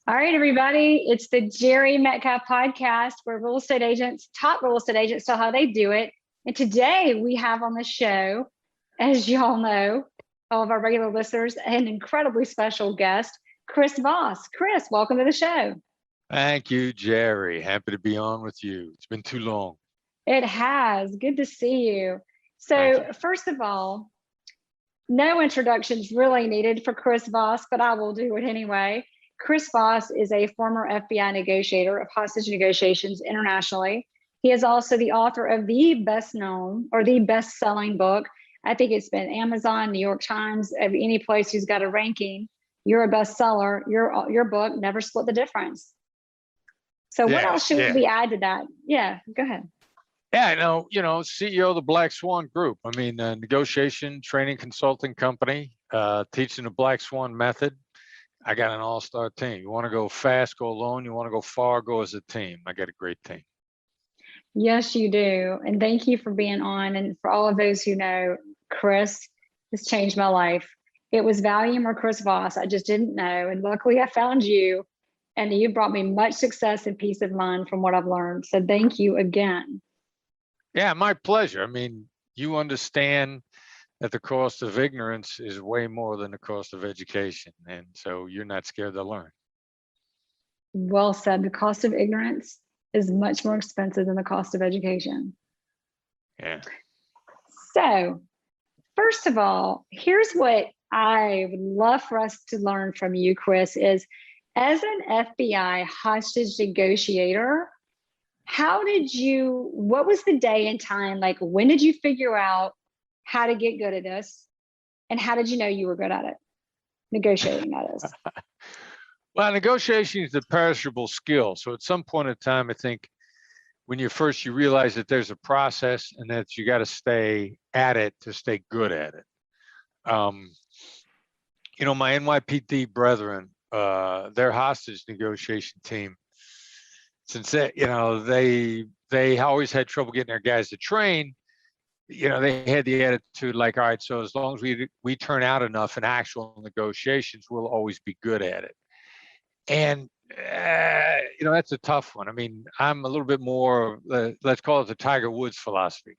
All right, everybody. It's the Jere Metcalf podcast where top real estate agents tell how they do it. And today we have on the show, as y'all know, all of our regular listeners, an incredibly special guest, Chris Voss. Chris, welcome to the show. Thank you, Jere. Happy to be on with you. It's been too long. It has. Good to see you. So first of all, no introductions really needed for Chris Voss, but I will do it anyway. Chris Voss is a former FBI negotiator of hostage negotiations internationally. He is also the author of the best-known or the best-selling book. I think it's been Amazon, New York Times, any place who's got a ranking. You're a bestseller. Your book, Never Split the Difference. So what else should we add to that? Yeah, go ahead. Yeah, CEO of the Black Swan Group. I mean, a negotiation training consulting company, teaching the Black Swan method. I got an all-star team. You want to go fast, go alone. You want to go far, go as a team. I got a great team. Yes, you do. And thank you for being on. And for all of those who know, Chris has changed my life. It was Valium or Chris Voss. I just didn't know. And luckily I found you, and you brought me much success and peace of mind from what I've learned. So thank you again. Yeah, my pleasure. I mean, you understand that the cost of ignorance is way more than the cost of education. And so you're not scared to learn. Well said. The cost of ignorance is much more expensive than the cost of education. Yeah. So first of all, here's what I would love for us to learn from you, Chris, is as an FBI hostage negotiator, what was the day and time? Like, when did you figure out how to get good at this? And how did you know you were good at it? Negotiating, that is. Well, negotiation is a perishable skill. So at some point in time, I think when you realize that there's a process and that you got to stay at it to stay good at it. My NYPD brethren, their hostage negotiation team, since they always had trouble getting their guys to train, they had the attitude like, all right, so as long as we turn out enough in actual negotiations, we'll always be good at it. And, that's a tough one. I mean, I'm a little bit more, let's call it the Tiger Woods philosophy.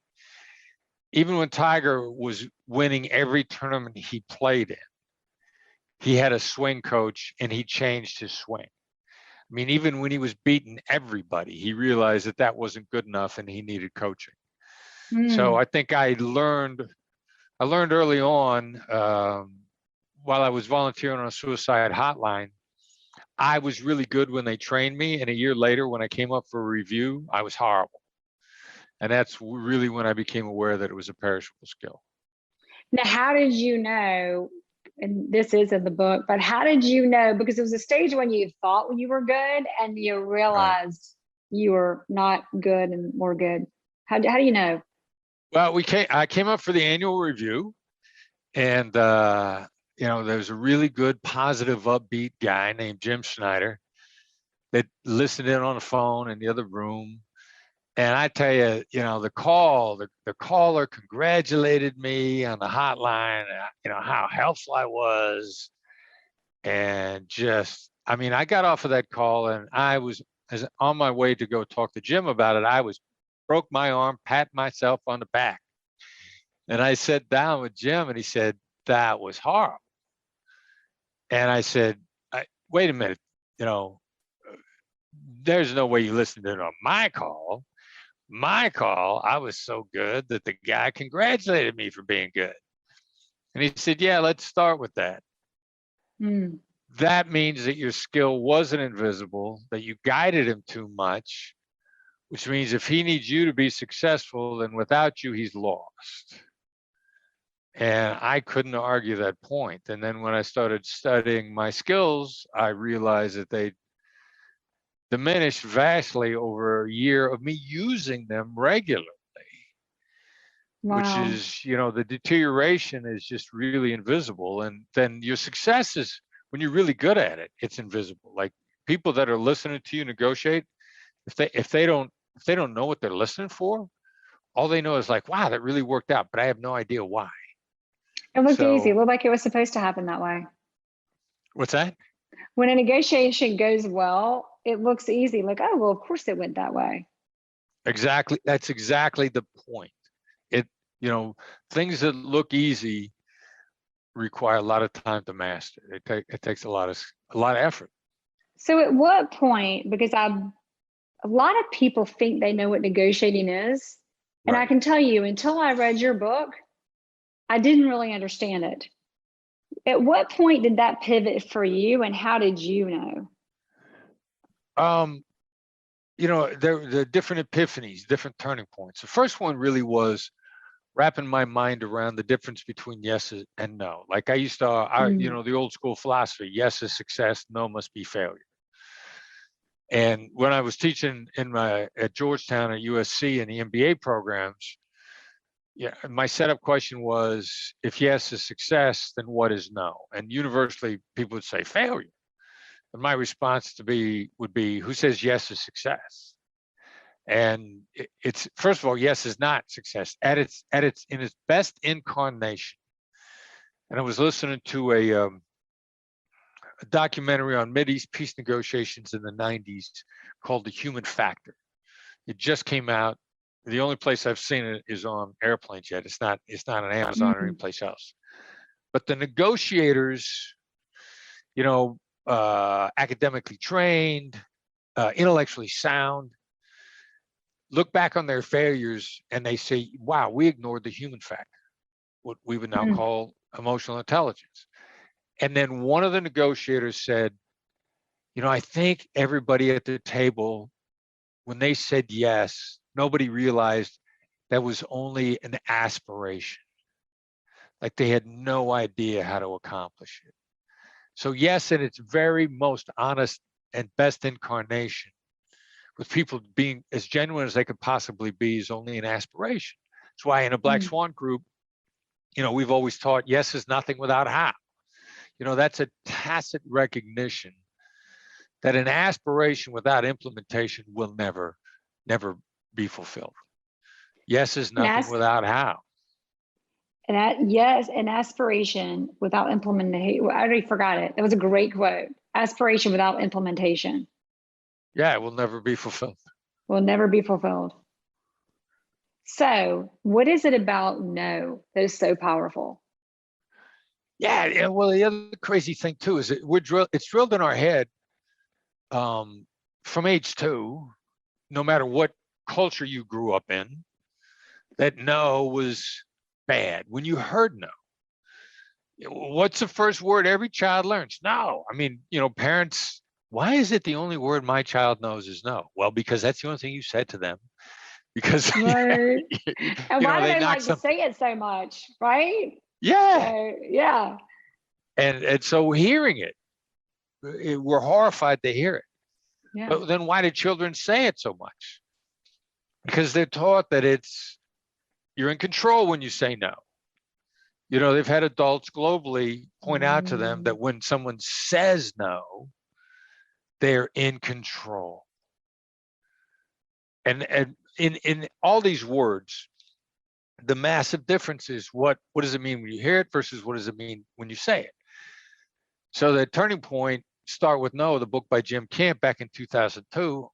Even when Tiger was winning every tournament he played in, he had a swing coach and he changed his swing. I mean, even when he was beating everybody, he realized that wasn't good enough and he needed coaching. So I think I learned early on, while I was volunteering on a suicide hotline, I was really good when they trained me. And a year later, when I came up for a review, I was horrible. And that's really when I became aware that it was a perishable skill. Now, how did you know, and this is in the book, but how did you know? Because it was a stage when you thought you were good and you realized you were not good and more good. How do you know? Well, I came up for the annual review, and there's a really good, positive, upbeat guy named Jim Schneider that listened in on the phone in the other room. And I tell you, the caller congratulated me on the hotline, how helpful I was. And I got off of that call and I was on my way to go talk to Jim about it. Broke my arm, pat myself on the back. And I sat down with Jim and he said, that was horrible. And I said, wait a minute, there's no way you listened in on my call. My call, I was so good that the guy congratulated me for being good. And he said, yeah, let's start with that. That means that your skill wasn't invisible, that you guided him too much, which means if he needs you to be successful, then without you, he's lost. And I couldn't argue that point. And then when I started studying my skills, I realized that they diminished vastly over a year of me using them regularly. Wow. Which is, the deterioration is just really invisible. And then your success is, when you're really good at it, it's invisible. Like people that are listening to you negotiate, if they don't know what they're listening for, all they know is like, wow, that really worked out, but I have no idea why. It looked easy. It looked like it was supposed to happen that way. What's that? When a negotiation goes well, it looks easy. Like, oh, well, of course it went that way. Exactly. That's exactly the point. Things that look easy require a lot of time to master. It takes a lot of effort. So at what point, because a lot of people think they know what negotiating is. And Right. I can tell you, until I read your book, I didn't really understand it. At what point did that pivot for you, and how did you know? There are different epiphanies, different turning points. The first one really was wrapping my mind around the difference between yes and no. Like I used to, the old school philosophy: yes is success, no must be failure. And when I was teaching at Georgetown at USC in the MBA programs, my setup question was, if yes is success, then what is no? And universally, people would say failure. And my response would be, who says yes is success? And it's, first of all, yes is not success in its best incarnation. And I was listening to a documentary on Mideast peace negotiations in the 90s called The Human Factor. It just came out. The only place I've seen it is on airplanes yet. It's not on Amazon or anyplace else. But the negotiators, academically trained, intellectually sound, look back on their failures and they say, wow, we ignored the human factor, what we would now call emotional intelligence. And then one of the negotiators said, I think everybody at the table, when they said yes, nobody realized that was only an aspiration. Like they had no idea how to accomplish it. So yes, in its very most honest and best incarnation, with people being as genuine as they could possibly be, is only an aspiration. That's why in a Black Swan group, we've always taught yes is nothing without how. That's a tacit recognition that an aspiration without implementation will never be fulfilled. Yes is nothing without how. And yes, an aspiration without implementation. I already forgot it. That was a great quote. Aspiration without implementation. Yeah, it will never be fulfilled. Will never be fulfilled. So, what is it about no that is so powerful? Yeah. Well, the other crazy thing too is that it's drilled in our head from age 2, no matter what culture you grew up in, that no was bad. When you heard no, what's the first word every child learns? No. I mean, parents, why is it the only word my child knows is no? Well, because that's the only thing you said to them. Because right. And why do they like to say it so much, right? Yeah. So, yeah. And so hearing it, we're horrified to hear it. Yeah. But then why do children say it so much? Because they're taught that you're in control when you say no. They've had adults globally point out to them that when someone says no, they're in control. And in all these words, the massive difference is what does it mean when you hear it versus what does it mean when you say it? So the turning point, Start With No, the book by Jim Camp back in 2002,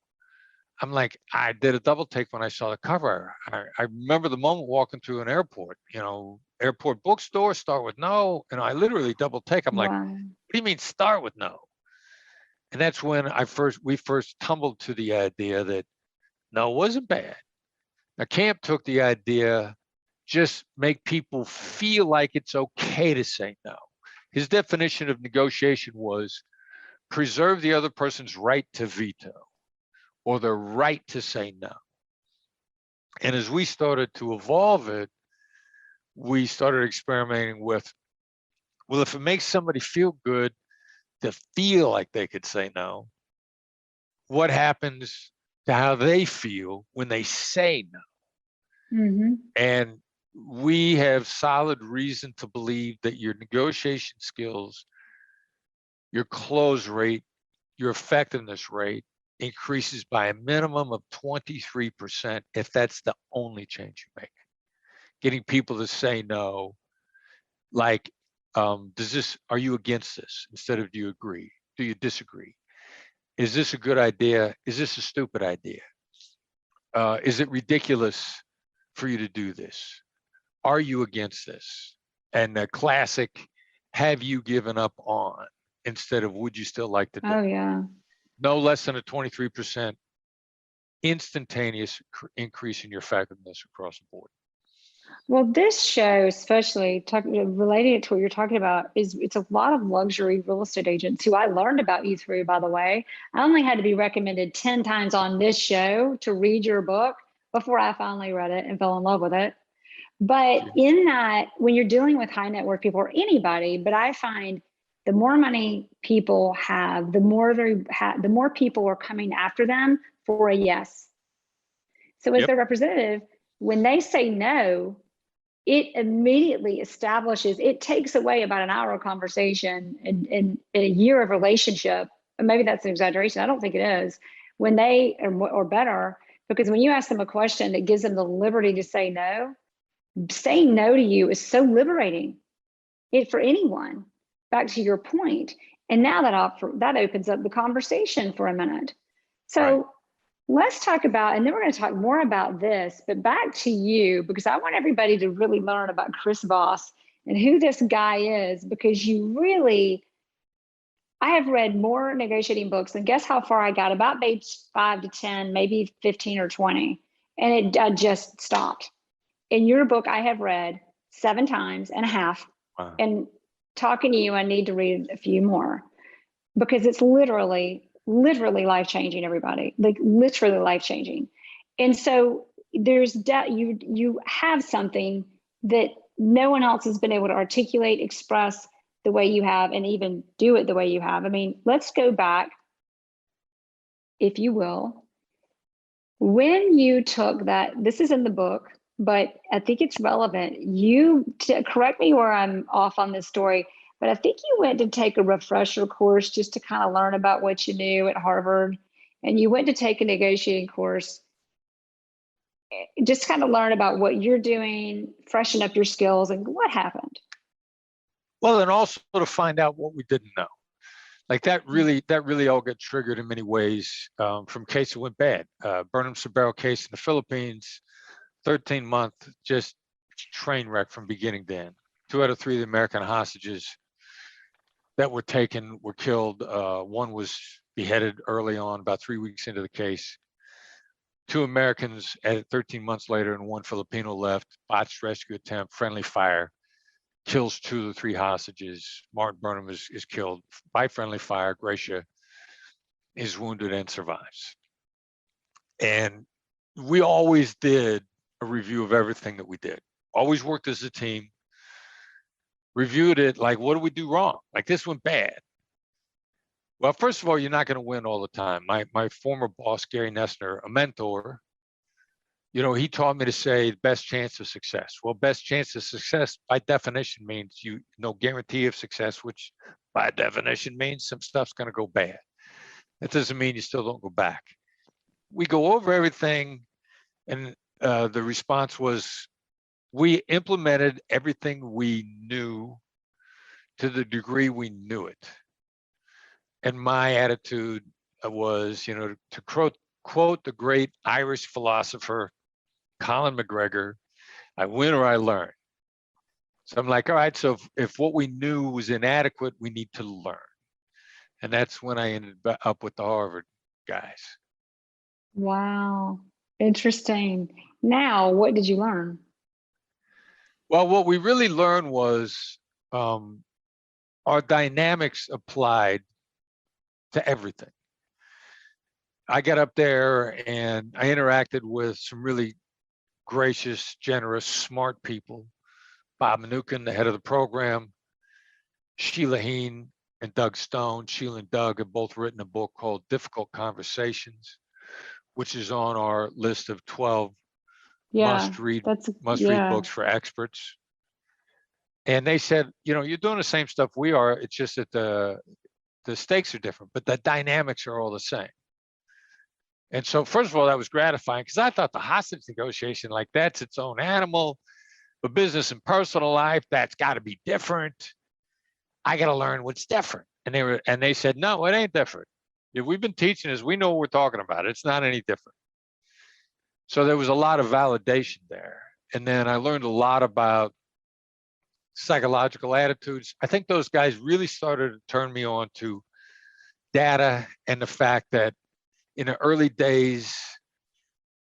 I'm like, I did a double take when I saw the cover. I remember the moment walking through an airport, airport bookstore, Start With No, and I literally double take. I'm like, what do you mean start with no? And that's when we first tumbled to the idea that no wasn't bad. Now Camp took the idea, just make people feel like it's okay to say no. His definition of negotiation was preserve the other person's right to veto or the right to say no. And as we started to evolve it, we started experimenting with, well, if it makes somebody feel good to feel like they could say no, what happens to how they feel when they say no? And we have solid reason to believe that your negotiation skills, your close rate, your effectiveness rate increases by a minimum of 23% if that's the only change you make. Getting people to say no, like, are you against this instead of do you agree? do you disagree? Is this a good idea? Is this a stupid idea? Is it ridiculous for you to do this? Are you against this? And the classic, have you given up on, instead of would you still like to do? Oh, yeah. No less than a 23% instantaneous increase in your effectiveness across the board. Well, this show, especially relating it to what you're talking about, it's a lot of luxury real estate agents who I learned about you through, by the way. I only had to be recommended 10 times on this show to read your book before I finally read it and fell in love with it. But in that, when you're dealing with high net worth people or anybody, but I find the more money people have, the more people are coming after them for a yes. So as their representative, when they say no, it immediately establishes, it takes away about an hour of conversation in a year of relationship. And maybe that's an exaggeration. I don't think it is. When they, or better, because when you ask them a question that gives them the liberty to say no, saying no to you is so liberating for anyone. Back to your point. And now that opens up the conversation for a minute. So let's talk about, and then we're going to talk more about this, but back to you, because I want everybody to really learn about Chris Voss and who this guy is, because I have read more negotiating books, and guess how far I got? About maybe 5 to 10, maybe 15 or 20. And I just stopped. In your book, I have read 7 times and a half. Wow. And talking to you, I need to read a few more, because it's literally life-changing, everybody, like literally life-changing. And so there's you have something that no one else has been able to articulate, express the way you have, and even do it the way you have. I mean, let's go back, if you will. When you took that, this is in the book, but I think it's relevant. Correct me where I'm off on this story, but I think you went to take a refresher course just to kind of learn about what you knew at Harvard. And you went to take a negotiating course, just kind of learn about what you're doing, freshen up your skills, and what happened. Well, and also to find out what we didn't know. Like that really all got triggered in many ways from case that went bad. Burnham-Sabero case in the Philippines, 13-month just train wreck from beginning to end. 2 out of 3 of the American hostages that were taken were killed. One was beheaded early on, about 3 weeks into the case. 2 Americans at 13 months later, and 1 Filipino left. Botched rescue attempt, friendly fire, kills 2 of the 3 hostages. Martin Burnham is killed by friendly fire. Gracia is wounded and survives. And we always did a review of everything that we did. Always worked as a team. Reviewed it like, what did we do wrong? Like, this went bad. Well, first of all, you're not going to win all the time. My former boss, Gary Nessner, a mentor, he taught me to say best chance of success. Well, best chance of success by definition means no guarantee of success, which by definition means some stuff's going to go bad. That doesn't mean you still don't go back. We go over everything, and the response was, we implemented everything we knew to the degree we knew it. And my attitude was, to quote the great Irish philosopher, Colin McGregor, I win or I learn. So I'm like, all right, so if what we knew was inadequate, we need to learn. And that's when I ended up with the Harvard guys. Wow, interesting. Now, what did you learn? Well, what we really learned was our dynamics applied to everything. I got up there and I interacted with some really gracious, generous, smart people. Bob Mnookin, the head of the program, Sheila Heen and Doug Stone. Sheila and Doug have both written a book called Difficult Conversations, which is on our list of 12 must-read books for experts. And they said, you're doing the same stuff we are. It's just that the stakes are different, but the dynamics are all the same. And so, first of all, that was gratifying, because I thought the hostage negotiation, like, that's its own animal. But business and personal life, that's got to be different. I got to learn what's different. And they said, no, it ain't different. If we've been teaching this, we know what we're talking about. It's not any different. So there was a lot of validation there. And then I learned a lot about psychological attitudes. I think those guys really started to turn me on to data and the fact that in the early days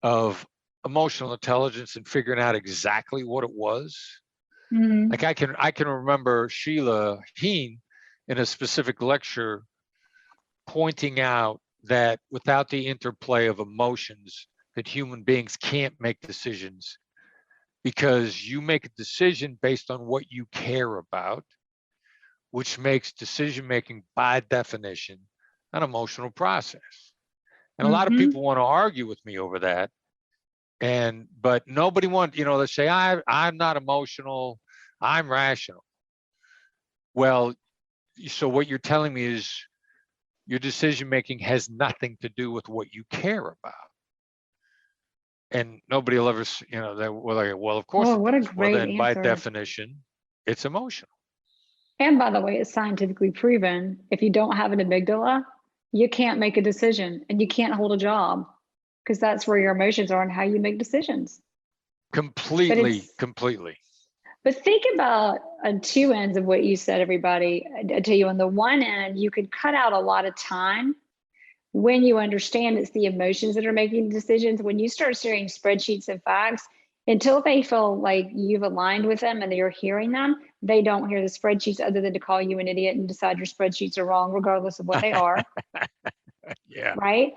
of emotional intelligence and figuring out exactly what it was, like I can remember Sheila Heen in a specific lecture pointing out that without the interplay of emotions, that human beings can't make decisions, because you make a decision based on what you care about, which makes decision making by definition an emotional process. And a lot of people want to argue with me over that. But nobody wants, they say, I'm not emotional, I'm rational. Well, so what you're telling me is your decision making has nothing to do with what you care about. And nobody will ever, they were like, well, of course. Oh, what a well, great then by answer. definition, it's emotional. And by the way, it's scientifically proven if you don't have an amygdala, you can't make a decision and you can't hold a job, because that's where your emotions are and how you make decisions. Completely. But think about on two ends of what you said, everybody. I tell you, on the one end, you could cut out a lot of time when you understand it's the emotions that are making decisions. When you start sharing spreadsheets and facts, until they feel like you've aligned with them and you're hearing them, they don't hear the spreadsheets other than to call you an idiot and decide your spreadsheets are wrong, regardless of what they are. Yeah. Right?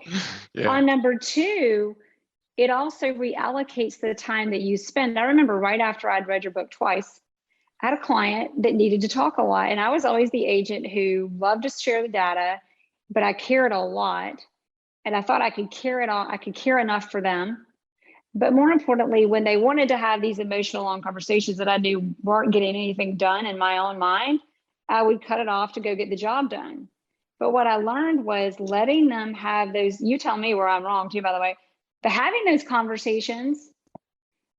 Yeah. On number two, it also reallocates the time that you spend. I remember right after I'd read your book twice, I had a client that needed to talk a lot. And I was always the agent who loved to share the data, but I cared a lot. And I thought I could care it all. I could care enough for them. But more importantly, when they wanted to have these emotional long conversations that I knew weren't getting anything done in my own mind, I would cut it off to go get the job done. But what I learned was letting them have those, you tell me where I'm wrong too, by the way, but having those conversations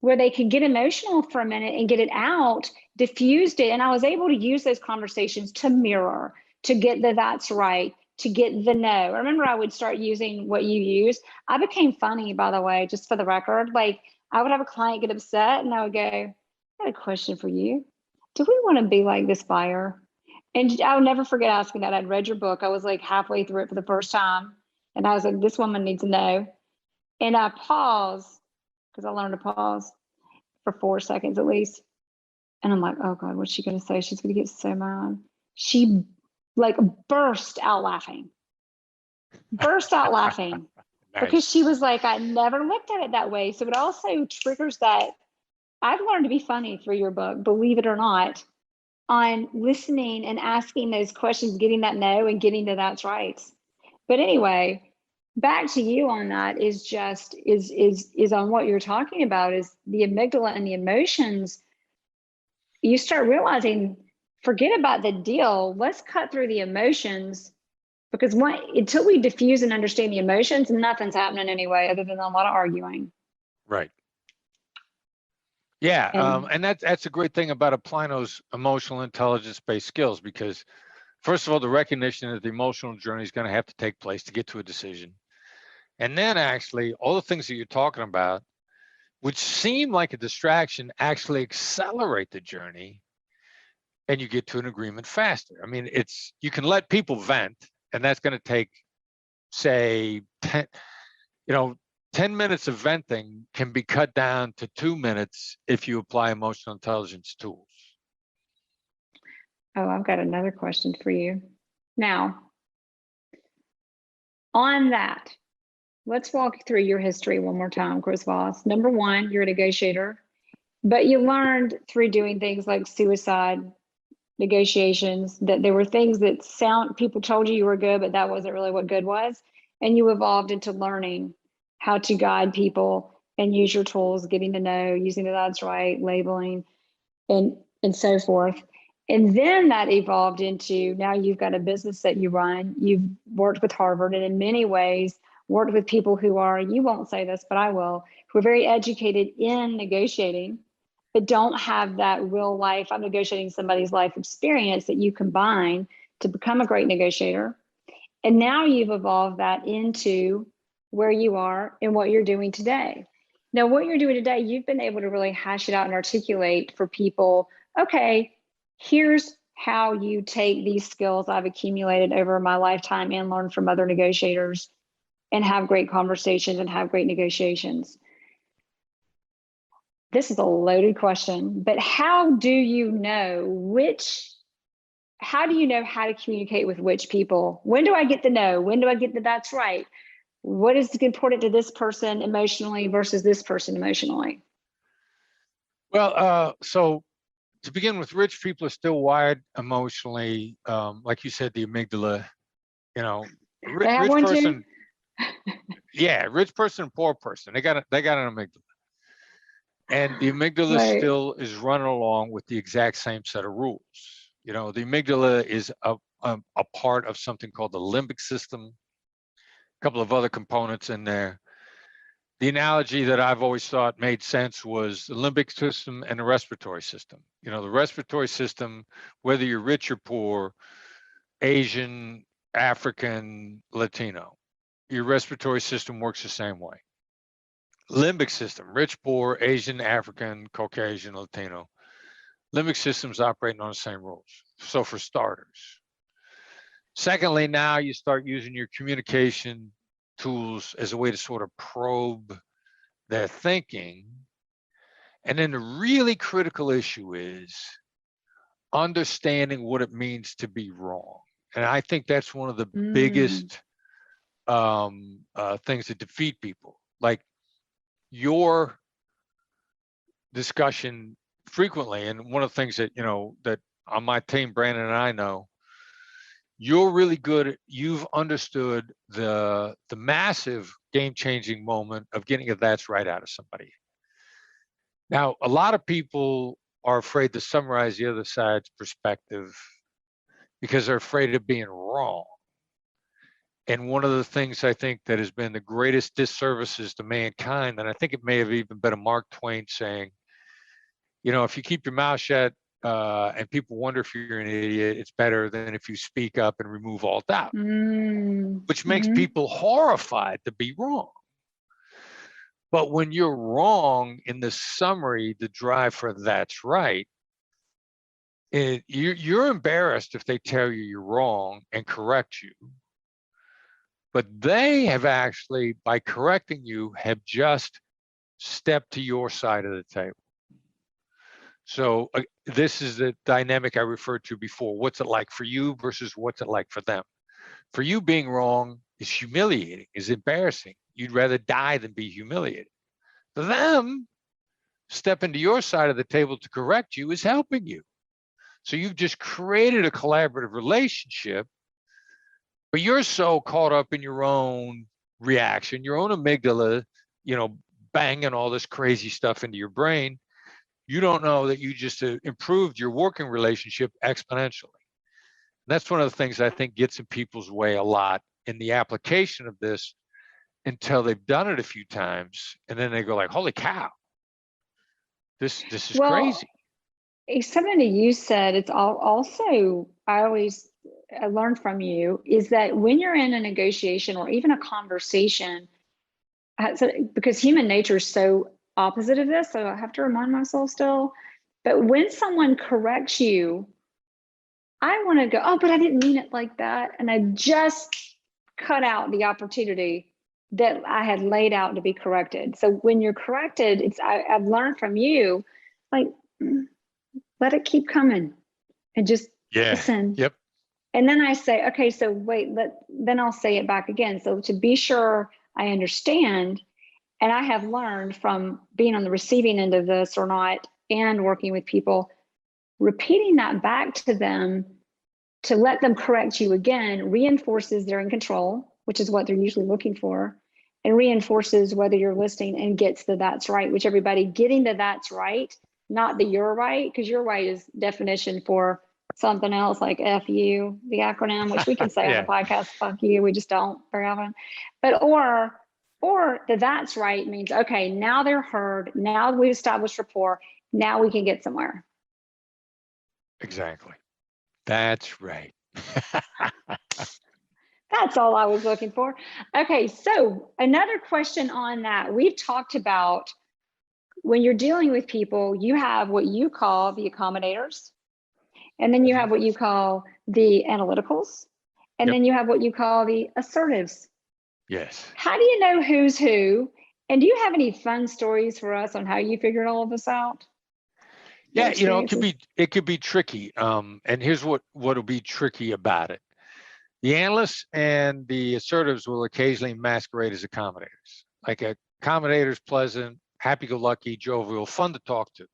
where they could get emotional for a minute and get it out, diffused it. And I was able to use those conversations to mirror, to get the that's right, to get the no. I remember I would start using what you use. I became funny, by the way, just for the record. Like I would have a client get upset and I would go, I got a question for you. Do we want to be like this buyer? And I'll never forget asking that. I'd read your book. I was like halfway through it for the first time. And I was like, this woman needs to know. And I paused, because I learned to pause for 4 seconds at least. And I'm like, oh God, what's she going to say? She's going to get so mad. She like burst out laughing. Nice. Because she was like, I never looked at it that way. So it also triggers that. I've learned to be funny through your book, believe it or not, on listening and asking those questions, getting that no and getting to that's right. But anyway, back to you on that is on what you're talking about is the amygdala and the emotions. You start realizing, forget about the deal. Let's cut through the emotions, because until we diffuse and understand the emotions, nothing's happening anyway, other than a lot of arguing. Right. Yeah. And that's a great thing about applying those emotional intelligence-based skills, because first of all, the recognition that the emotional journey is going to have to take place to get to a decision. And then actually all the things that you're talking about, which seem like a distraction, actually accelerate the journey and you get to an agreement faster. I mean, you can let people vent, and that's going to take, say, 10 minutes of venting can be cut down to 2 minutes if you apply emotional intelligence tools. Oh, I've got another question for you. Now, on that, let's walk through your history one more time, Chris Voss. Number one, you're a negotiator, but you learned through doing things like suicide negotiations that there were things that people told you were good, but that wasn't really what good was. And you evolved into learning how to guide people and use your tools, getting to know, using the that's right, labeling, and so forth. And then that evolved into, now you've got a business that you run. You've worked with Harvard, and in many ways worked with people who are, you won't say this, but I will, who are very educated in negotiating, but don't have that real life, I'm negotiating somebody's life experience that you combine to become a great negotiator. And now you've evolved that into where you are and what you're doing today. Now, what you're doing today, you've been able to really hash it out and articulate for people, okay, here's how you take these skills I've accumulated over my lifetime and learn from other negotiators and have great conversations and have great negotiations. This is a loaded question, but how do you know how to communicate with which people? When do I get the no? When do I get the that's right? What is important to this person emotionally versus this person emotionally? Well, so to begin with, rich people are still wired emotionally. Like you said, the amygdala, rich person. Yeah, rich person, poor person. They got an amygdala. And the amygdala Right. still is running along with the exact same set of rules. The amygdala is a part of something called the limbic system, a couple of other components in there. The analogy that I've always thought made sense was the limbic system and the respiratory system. The respiratory system, whether you're rich or poor, Asian, African, Latino, your respiratory system works the same way. Limbic system, rich, poor, Asian, African, Caucasian, Latino. Limbic system's operating on the same rules. So for starters. Secondly, now you start using your communication tools as a way to sort of probe their thinking. And then the really critical issue is understanding what it means to be wrong. And I think that's one of the biggest things that defeat people. Like your discussion frequently, and one of the things that, that on my team, Brandon and I know, you're really good. You've understood the massive game-changing moment of getting a that's right out of somebody. Now, a lot of people are afraid to summarize the other side's perspective because they're afraid of being wrong. And one of the things I think that has been the greatest disservices to mankind, and I think it may have even been a Mark Twain saying, if you keep your mouth shut and people wonder if you're an idiot, it's better than if you speak up and remove all doubt, which makes people horrified to be wrong. But when you're wrong in the summary, the drive for that's right, you're embarrassed if they tell you you're wrong and correct you. But they have actually, by correcting you, have just stepped to your side of the table. So this is the dynamic I referred to before. What's it like for you versus what's it like for them? For you, being wrong is humiliating, is embarrassing. You'd rather die than be humiliated. For them, stepping to your side of the table to correct you is helping you. So you've just created a collaborative relationship, but you're so caught up in your own reaction, your own amygdala, banging all this crazy stuff into your brain. You don't know that you just improved your working relationship exponentially. That's one of the things I think gets in people's way a lot in the application of this until they've done it a few times. And then they go like, holy cow, this is crazy. Something that you said, it's also, I learned from you, is that when you're in a negotiation or even a conversation, because human nature is so opposite of this, so I have to remind myself still, but when someone corrects you, I want to go, oh, but I didn't mean it like that. And I just cut out the opportunity that I had laid out to be corrected. So when you're corrected, I've learned from you, like, let it keep coming and just listen. Yep. And then I say, okay, so wait, then I'll say it back again. So to be sure I understand, and I have learned from being on the receiving end of this or not, and working with people, repeating that back to them to let them correct you again reinforces they're in control, which is what they're usually looking for, and reinforces whether you're listening and gets the that's right, which everybody getting the that's right, not the you're right, because you're right is definition for something else like F you, the acronym, which we can say on the podcast, fuck you, we just don't very often. But or the that's right means, okay, now they're heard, now we established rapport, now we can get somewhere. Exactly. That's right. That's all I was looking for. Okay, so another question on that. We've talked about when you're dealing with people, you have what you call the accommodators, and then you have what you call the analyticals, and then you have what you call the assertives. Yes. How do you know who's who? And do you have any fun stories for us on how you figured all of this out? Yeah, it could be tricky. And here's what'll be tricky about it. The analysts and the assertives will occasionally masquerade as accommodators. Like a accommodator's pleasant, happy-go-lucky, jovial, fun to talk to.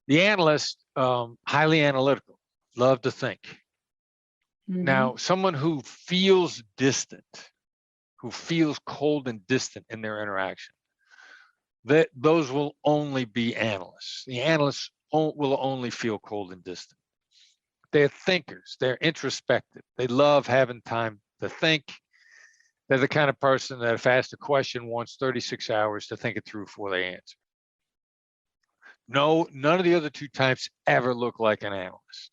The analyst, highly analytical, love to think. Now, someone who feels distant, who feels cold and distant in their interaction, those will only be analysts. The analysts will only feel cold and distant. They're thinkers. They're introspective. They love having time to think. They're the kind of person that if asked a question wants 36 hours to think it through before they answer. No, none of the other two types ever look like an analyst.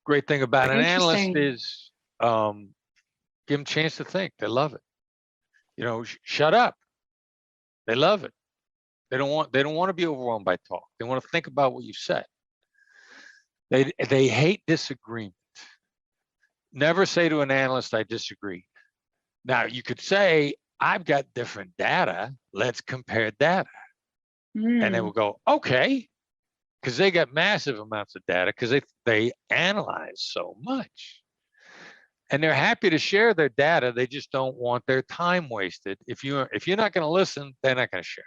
Great thing about an analyst is give them a chance to think. They love it. Shut up. They love it. They don't want to be overwhelmed by talk. They want to think about what you said. They hate disagreement. Never say to an analyst, I disagree. Now, you could say, I've got different data. Let's compare data. And they will go, okay, because they got massive amounts of data because they analyze so much. And they're happy to share their data. They just don't want their time wasted. If you're not going to listen, they're not going to share.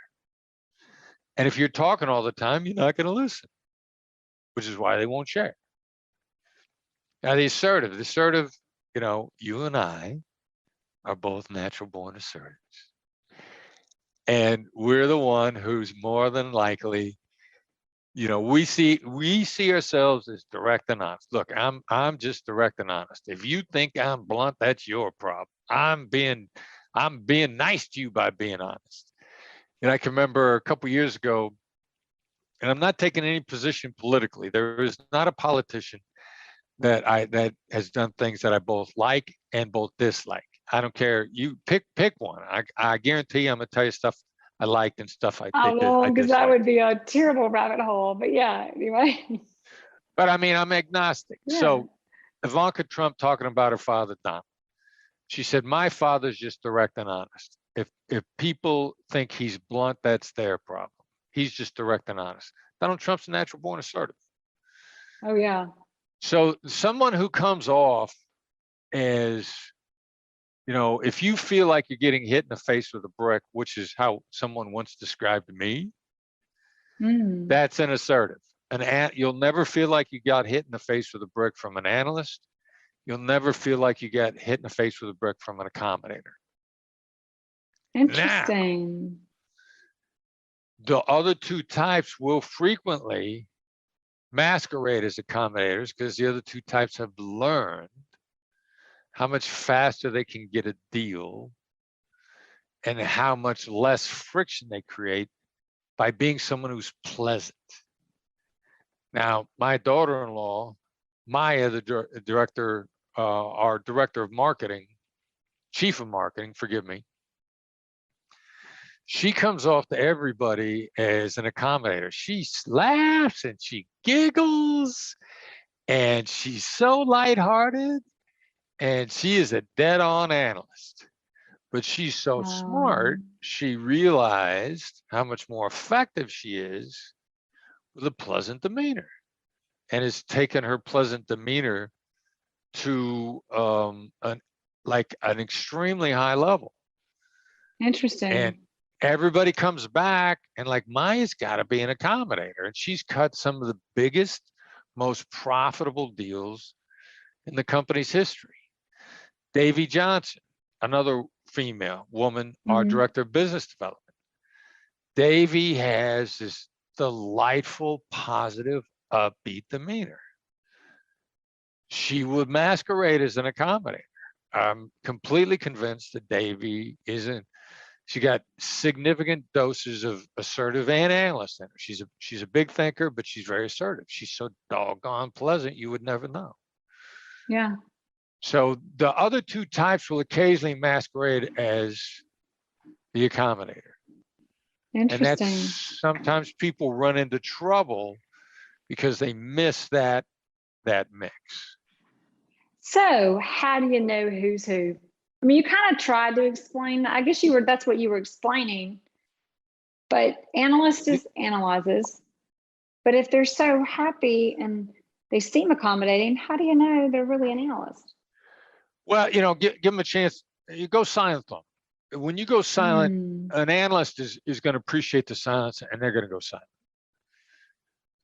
And if you're talking all the time, you're not going to listen, which is why they won't share. Now, the assertive, you and I are both natural born assertives. And we're the one who's more than likely, we see ourselves as direct and honest. Look, I'm just direct and honest. If you think I'm blunt, that's your problem. I'm being nice to you by being honest. And I can remember a couple of years ago, and I'm not taking any position politically. There is not a politician that has done things that I both like and both dislike. I don't care. You pick one. I guarantee I'm gonna tell you stuff I liked and stuff I won't, because that would be a terrible rabbit hole. But yeah, anyway. But I mean, I'm agnostic. Yeah. So Ivanka Trump talking about her father, Donald. She said, my father's just direct and honest. If people think he's blunt, that's their problem. He's just direct and honest. Donald Trump's a natural born assertive. Oh, yeah. So someone who comes off as, if you feel like you're getting hit in the face with a brick, which is how someone once described me, that's an assertive. You'll never feel like you got hit in the face with a brick from an analyst. You'll never feel like you got hit in the face with a brick from an accommodator. Interesting. Now, the other two types will frequently masquerade as accommodators because the other two types have learned how much faster they can get a deal and how much less friction they create by being someone who's pleasant. Now, my daughter-in-law, Maya, the director, our director of marketing, chief of marketing, forgive me, she comes off to everybody as an accommodator. She laughs and she giggles and she's so lighthearted and she is a dead-on analyst. But she's so smart, she realized how much more effective she is with a pleasant demeanor and has taken her pleasant demeanor to an extremely high level. Interesting. And everybody comes back and like Maya's got to be an accommodator, and she's cut some of the biggest, most profitable deals in the company's history. Davy Johnson, another female woman, our director of business development. Davy has this delightful, positive, upbeat demeanor. She would masquerade as an accommodator. I'm completely convinced that Davy isn't. She got significant doses of assertive and analyst in her. She's a big thinker, but she's very assertive. She's so doggone pleasant, you would never know. Yeah. So the other two types will occasionally masquerade as the accommodator. Interesting. And that's sometimes people run into trouble because they miss that mix. So how do you know who's who? I mean, you kind of tried to explain, I guess that's what you were explaining, but analyst is analyzes, but if they're so happy and they seem accommodating, how do you know they're really an analyst? Well, give them a chance. You go silent on them. When you go silent, an analyst is going to appreciate the silence and they're going to go silent.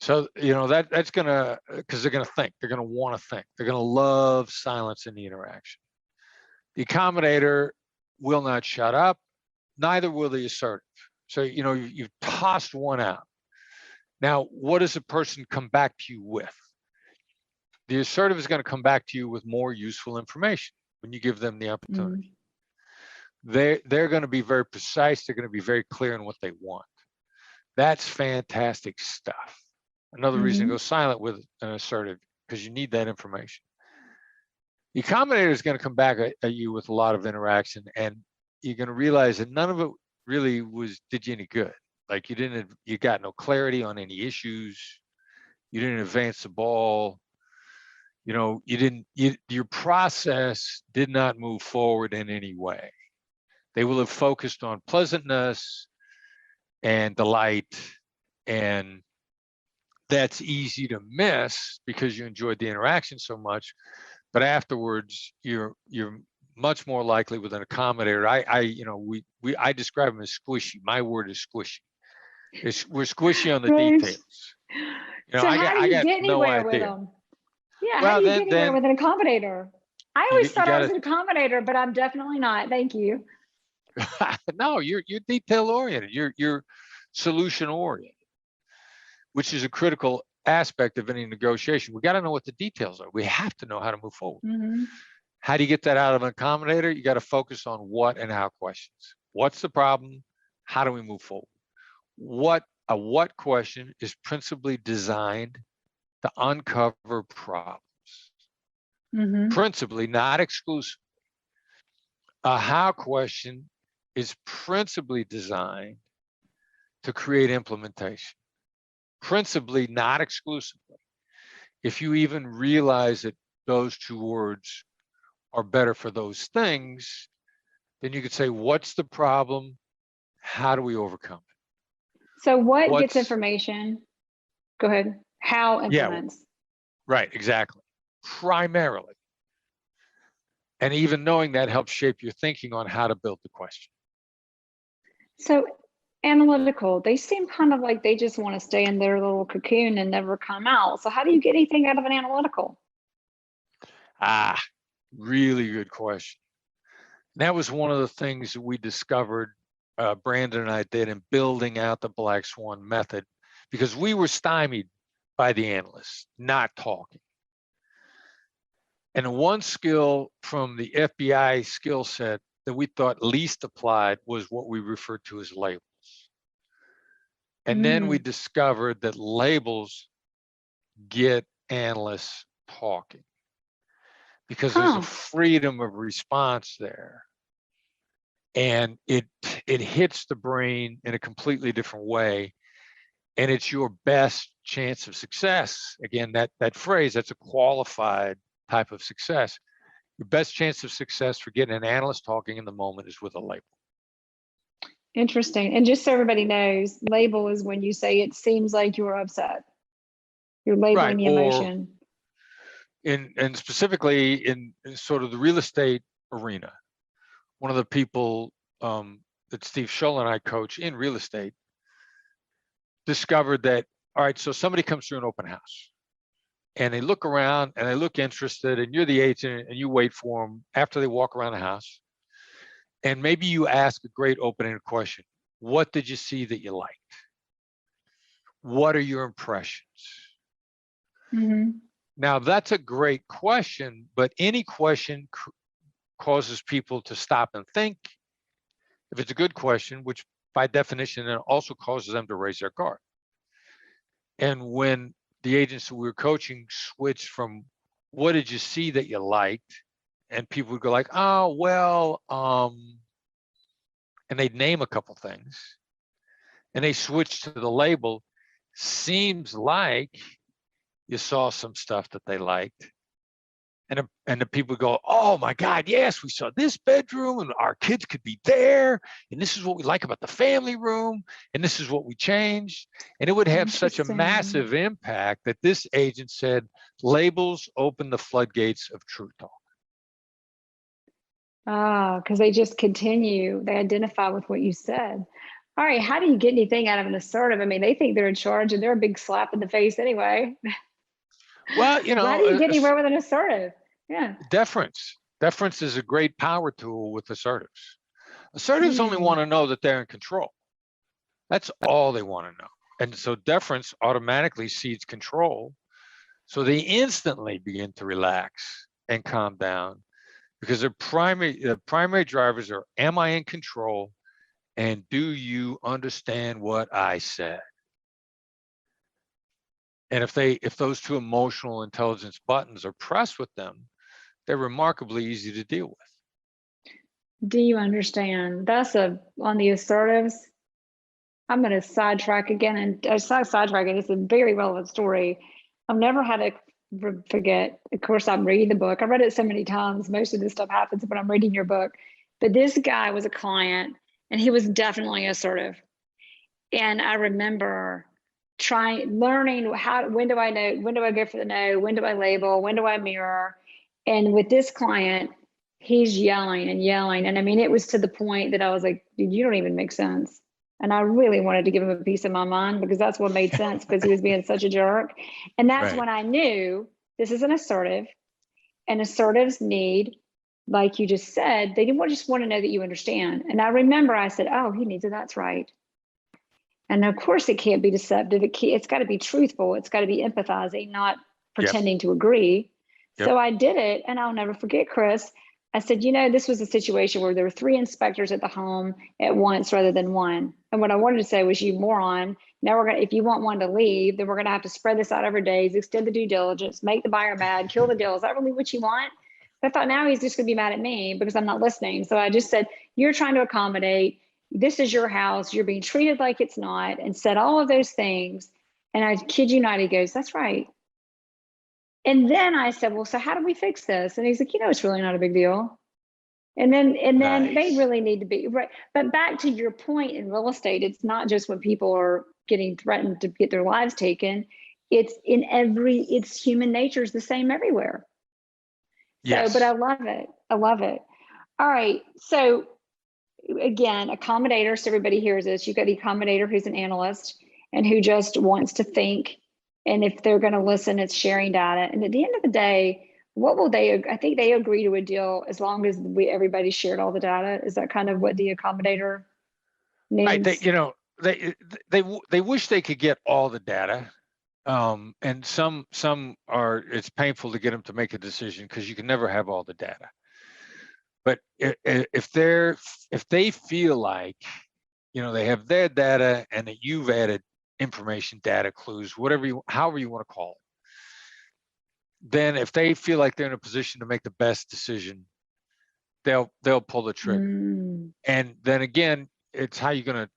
So, that's going to, because they're going to think, they're going to want to think, they're going to love silence in the interaction. The accommodator will not shut up, neither will the assertive. So, you've tossed one out. Now, what does a person come back to you with? The assertive is going to come back to you with more useful information when you give them the opportunity. They're going to be very precise. They're going to be very clear in what they want. That's fantastic stuff. Another reason to go silent with an assertive, because you need that information. The accommodator is going to come back at you with a lot of interaction, and you're going to realize that none of it really did you any good. Like you got no clarity on any issues. You didn't advance the ball. Your process did not move forward in any way. They will have focused on pleasantness and delight, and that's easy to miss because you enjoyed the interaction so much. But afterwards, you're much more likely with an accommodator. I describe them as squishy. My word is squishy. We're squishy on the details. So how do you get anywhere with them? Yeah, how do you get anywhere with an accommodator? I always thought I was an accommodator, but I'm definitely not. Thank you. No, you're detail oriented. You're solution oriented, which is a critical aspect of any negotiation. We got to know what the details are. We have to know how to move forward. How do you get that out of an accommodator? You got to focus on what and how questions. What's the problem? How do we move forward? A what question is principally designed to uncover problems. Principally, not exclusively. A how question is principally designed to create implementation. Principally, not exclusively. If you even realize that those two words are better for those things, then you could say, what's the problem? How do we overcome it? So what gets information? Go ahead. How implements? Right, exactly. Primarily. And even knowing that helps shape your thinking on how to build the question. So analytical, they seem kind of like they just want to stay in their little cocoon and never come out. So how do you get anything out of an analytical? Really good question. That was one of the things that we discovered, Brandon and I did, in building out the Black Swan method, because we were stymied by the analysts not talking. And one skill from the FBI skill set that we thought least applied was what we referred to as labels. And then we discovered that labels get analysts talking because there's a freedom of response there. And it hits the brain in a completely different way. And it's your best chance of success. Again, that phrase, that's a qualified type of success. Your best chance of success for getting an analyst talking in the moment is with a label. Interesting. And just so everybody knows, label is when you say it seems like you're upset. You're labeling the emotion. And specifically in sort of the real estate arena, one of the people that Steve Shull and I coach in real estate discovered that, all right, so somebody comes through an open house and they look around and they look interested, and you're the agent and you wait for them after they walk around the house. And maybe you ask a great opening question. What did you see that you liked? What are your impressions? Now, that's a great question, but any question causes people to stop and think If it's a good question, which by definition, it also causes them to raise their guard. And when the agents that we were coaching switched from what did you see that you liked, and people would go like, oh, well, and they'd name a couple things, and they switched to the label, seems like you saw some stuff that they liked. And the people go, oh my God, yes, we saw this bedroom and our kids could be there. And this is what we like about the family room. And this is what we changed. And it would have such a massive impact that this agent said, labels open the floodgates of truth talk. Ah, because they just continue, they identify with what you said. All right, how do you get anything out of an assertive? I mean, they think they're in charge and they're a big slap in the face anyway. Well, you know, how do you get anywhere with an assertive? Yeah. Deference. Deference is a great power tool with assertives. Assertives only want to know that they're in control. That's all they want to know. And so deference automatically cedes control. So they instantly begin to relax and calm down because the primary drivers are, am I in control? And do you understand what I said? And if those two emotional intelligence buttons are pressed with them, they're remarkably easy to deal with. Do you understand? That's on the assertives. I'm going to sidetrack again, and it's not sidetracking. It's a very relevant story. I've never had to forget. Of course, I'm reading the book. I read it so many times. Most of this stuff happens when I'm reading your book. But this guy was a client, and he was definitely assertive. And I remember learning when do I know, when do I go for the no, when do I label, when do I mirror? And with this client, he's yelling and yelling. And I mean, it was to the point that I was like, dude, you don't even make sense. And I really wanted to give him a piece of my mind because that's what made sense because he was being such a jerk. And that's when I knew this is an assertive, and assertives need, like you just said, they just want to know that you understand. And I remember I said, oh, he needs it. That's right. And of course it can't be deceptive. It's got to be truthful. It's got to be empathizing, not pretending to agree. So I did it, and I'll never forget, Chris. I said, you know, this was a situation where there were 3 inspectors at the home at once rather than 1. And what I wanted to say was, you moron, now if you want one to leave, then we're gonna have to spread this out over days, extend the due diligence, make the buyer mad, kill the deal. Is that really what you want? I thought now he's just gonna be mad at me because I'm not listening. So I just said, you're trying to accommodate, this is your house, you're being treated like it's not, and said all of those things. And I kid you not, he goes, that's right. And then I said, well, so how do we fix this? And he's like, you know, it's really not a big deal. And then they really need to be right. But back to your point in real estate, it's not just when people are getting threatened to get their lives taken. It's human nature is the same everywhere. Yes. So, but I love it. I love it. All right. So again, accommodator. So everybody hears this. You've got the accommodator who's an analyst and who just wants to think. And if they're going to listen, it's sharing data. And at the end of the day, what will they? I think they agree to a deal as long as everybody shared all the data. Is that kind of what the accommodator means? Right. They wish they could get all the data, and some are. It's painful to get them to make a decision because you can never have all the data. But if they feel like, they have their data and that you've added information, data, clues, however you want to call it, then if they feel like they're in a position to make the best decision, they'll pull the trigger. And then again, it's how you gonna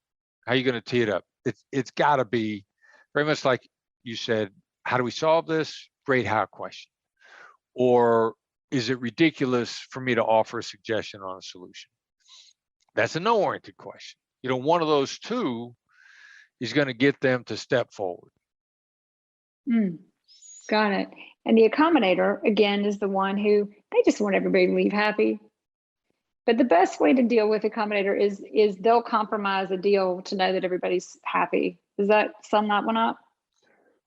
tee it up. It's got to be very much like you said. How do we solve this? Great how question. Or is it ridiculous for me to offer a suggestion on a solution? That's a no-oriented question. One of those two is going to get them to step forward. Got it. And the accommodator, again, is the one who they just want everybody to leave happy. But the best way to deal with accommodator is they'll compromise a deal to know that everybody's happy. Does that sum that one up?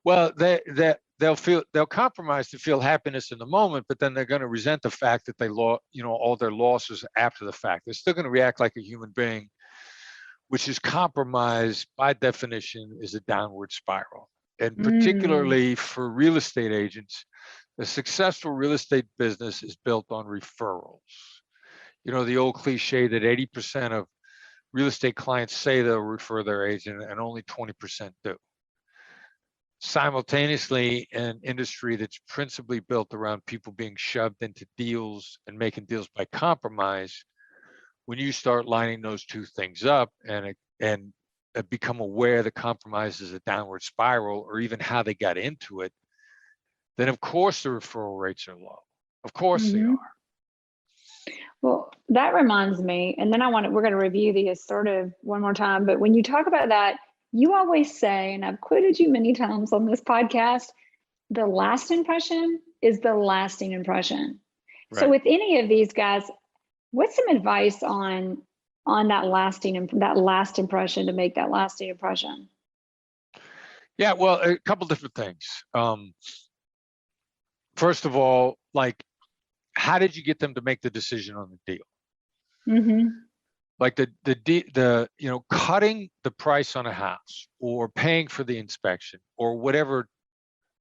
Well, they'll compromise to feel happiness in the moment, but then they're going to resent the fact that they lost, all their losses after the fact. They're still going to react like a human being, which is compromise by definition is a downward spiral. And particularly for real estate agents, a successful real estate business is built on referrals. The old cliche that 80% real estate clients say they'll refer their agent, and only 20% do. Simultaneously, an industry that's principally built around people being shoved into deals and making deals by compromise, when you start lining those two things up and become aware that compromise is a downward spiral, or even how they got into it, then of course the referral rates are low. Of course they are. Well, that reminds me, and then we're going to review the assertive one more time. But when you talk about that, you always say, and I've quoted you many times on this podcast, the last impression is the lasting impression. Right. So with any of these guys, what's some advice on that last impression, to make that lasting impression? Yeah, well, a couple different things. First of all, like, how did you get them to make the decision on the deal? Like the cutting the price on a house, or paying for the inspection, or whatever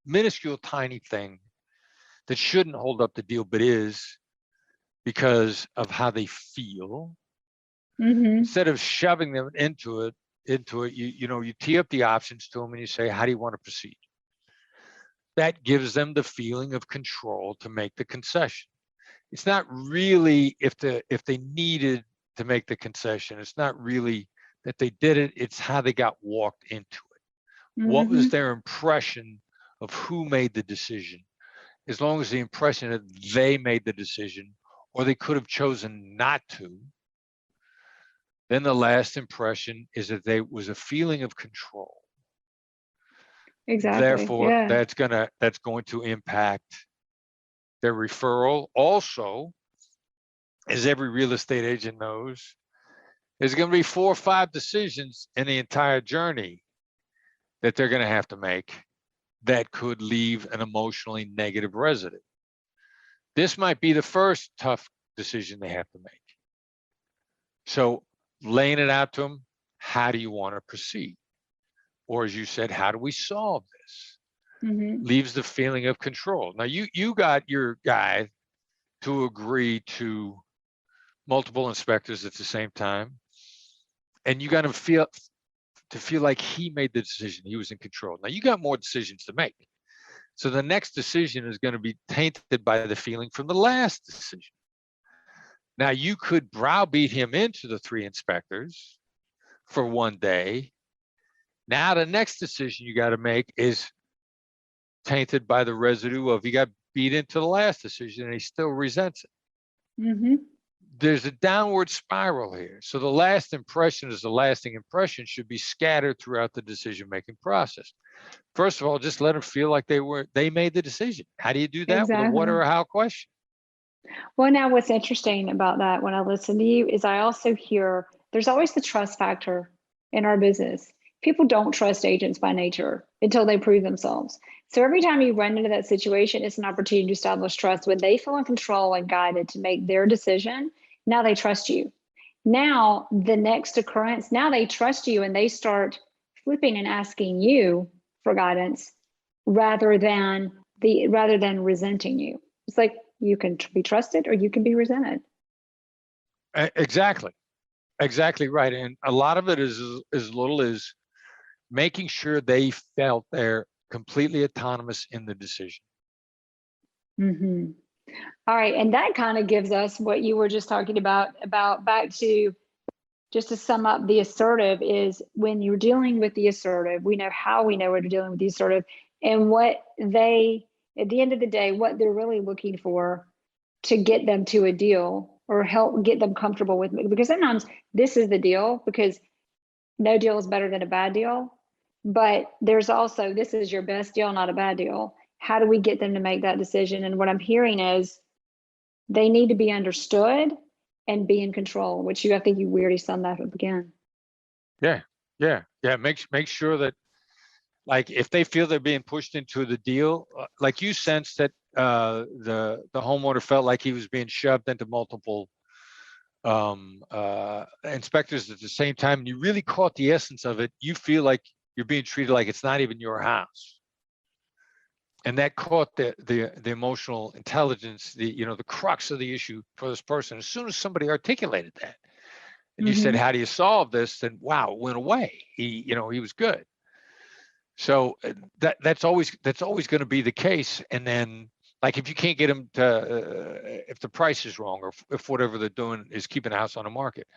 minuscule tiny thing that shouldn't hold up the deal, but is because of how they feel. Instead of shoving them into it, you tee up the options to them and you say, how do you want to proceed? That gives them the feeling of control to make the concession. It's not really if they needed to make the concession, it's not really that they did it, it's how they got walked into it. What was their impression of who made the decision? As long as the impression that they made the decision, or they could have chosen not to, then the last impression is that there was a feeling of control. Exactly. Therefore, that's going to impact their referral. Also, as every real estate agent knows, there's going to be 4 or 5 decisions in the entire journey that they're going to have to make that could leave an emotionally negative resident. This might be the first tough decision they have to make. So laying it out to them, how do you want to proceed? Or as you said, how do we solve this? Leaves the feeling of control. Now you got your guy to agree to multiple inspectors at the same time, and you got to feel like he made the decision, he was in control. Now you got more decisions to make. So the next decision is going to be tainted by the feeling from the last decision. Now you could browbeat him into the 3 inspectors for one day. Now the next decision you got to make is tainted by the residue of he got beat into the last decision and he still resents it. There's a downward spiral here. So the last impression is the lasting impression, should be scattered throughout the decision-making process. First of all, just let them feel like they made the decision. How do you do that? Exactly. With a what or a how question? Well, now what's interesting about that when I listen to you is I also hear there's always the trust factor in our business. People don't trust agents by nature until they prove themselves. So every time you run into that situation, it's an opportunity to establish trust. When they feel in control and guided to make their decision, now they trust you. Now the next occurrence, now they trust you and they start flipping and asking you for guidance rather than resenting you. It's like you can be trusted or you can be resented. Exactly right. And a lot of it is as little as making sure they felt they're completely autonomous in the decision. All right. And that kind of gives us what you were just talking about back to, just to sum up, the assertive is when you're dealing with the assertive, we know how we know we're dealing with the assertive and what they, at the end of the day, what they're really looking for to get them to a deal or help get them comfortable with it. Because sometimes this is the deal, because no deal is better than a bad deal. But there's also, this is your best deal, not a bad deal. How do we get them to make that decision? And what I'm hearing is they need to be understood and be in control, which I think you already summed that up again. Yeah. Make sure that, like, if they feel they're being pushed into the deal, like you sense that the homeowner felt like he was being shoved into multiple inspectors at the same time, and you really caught the essence of it. You feel like you're being treated like it's not even your house. And that caught the emotional intelligence, the crux of the issue for this person. As soon as somebody articulated that, and you said, how do you solve this? And wow, it went away. He was good. So that's always going to be the case. And then, like, if you can't get them to, if the price is wrong, or if whatever they're doing is keeping a house on the market,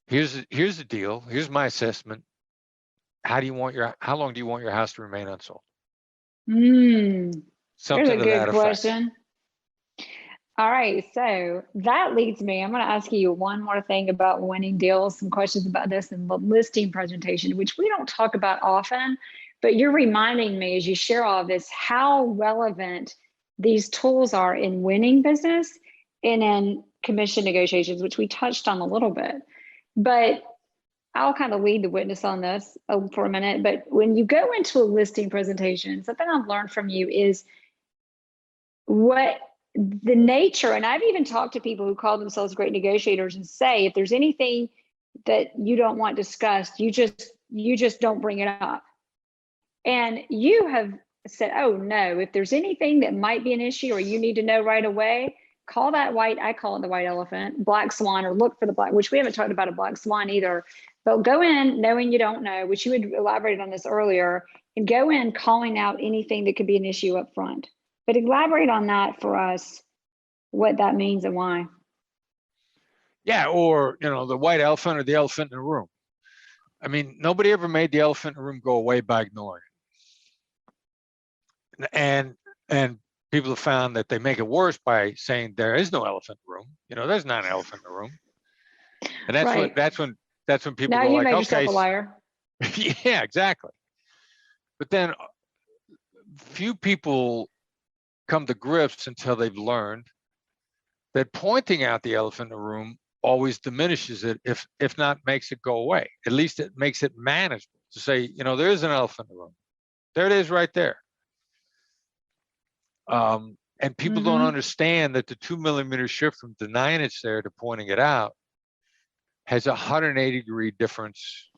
here's the deal. Here's my assessment. How long do you want your house to remain unsold? Something to that effect. Question. All right, so that leads me, I'm going to ask you one more thing about winning deals, some questions about this and the listing presentation, which we don't talk about often, but you're reminding me as you share all of this, how relevant these tools are in winning business and in commission negotiations, which we touched on a little bit. But I'll kind of lead the witness on this for a minute. But when you go into a listing presentation, something I've learned from you is what the nature, and I've even talked to people who call themselves great negotiators and say, if there's anything that you don't want discussed, you just don't bring it up. And you have said, oh no, if there's anything that might be an issue or you need to know right away, call that white, I call it the white elephant, black swan, or look for the black, which we haven't talked about a black swan either, but go in knowing you don't know, which you had elaborated on this earlier, and go in calling out anything that could be an issue up front. But elaborate on that for us, what that means and why. Yeah, or, the white elephant or the elephant in the room. I mean, nobody ever made the elephant in the room go away by ignoring it. And people have found that they make it worse by saying there is no elephant in the room. There's not an elephant in the room. And that's when people now go you like, made okay, yourself a liar. Yeah, exactly. But then few people come to grips until they've learned that pointing out the elephant in the room always diminishes it, if not makes it go away. At least it makes it manageable to say, there is an elephant in the room. There it is right there. And people don't understand that the 2 millimeter shift from denying it's there to pointing it out has a 180-degree difference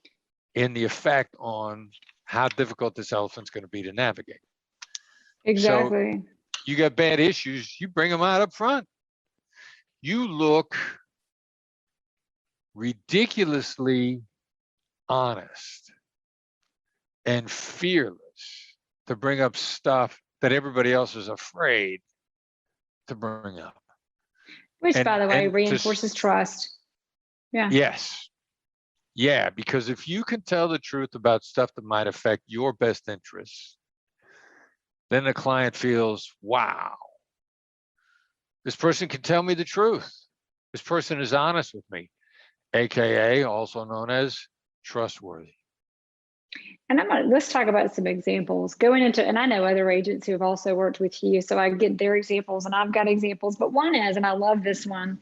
in the effect on how difficult this elephant's going to be to navigate. Exactly. So you got bad issues, you bring them out up front. You look ridiculously honest and fearless to bring up stuff that everybody else is afraid to bring up. Which, by the way, reinforces trust. Yeah. Yes. Yeah, because if you can tell the truth about stuff that might affect your best interests, then the client feels, wow, this person can tell me the truth. This person is honest with me, AKA also known as trustworthy. And let's talk about some examples going into, and I know other agents who have also worked with you, so I get their examples and I've got examples, but one is, and I love this one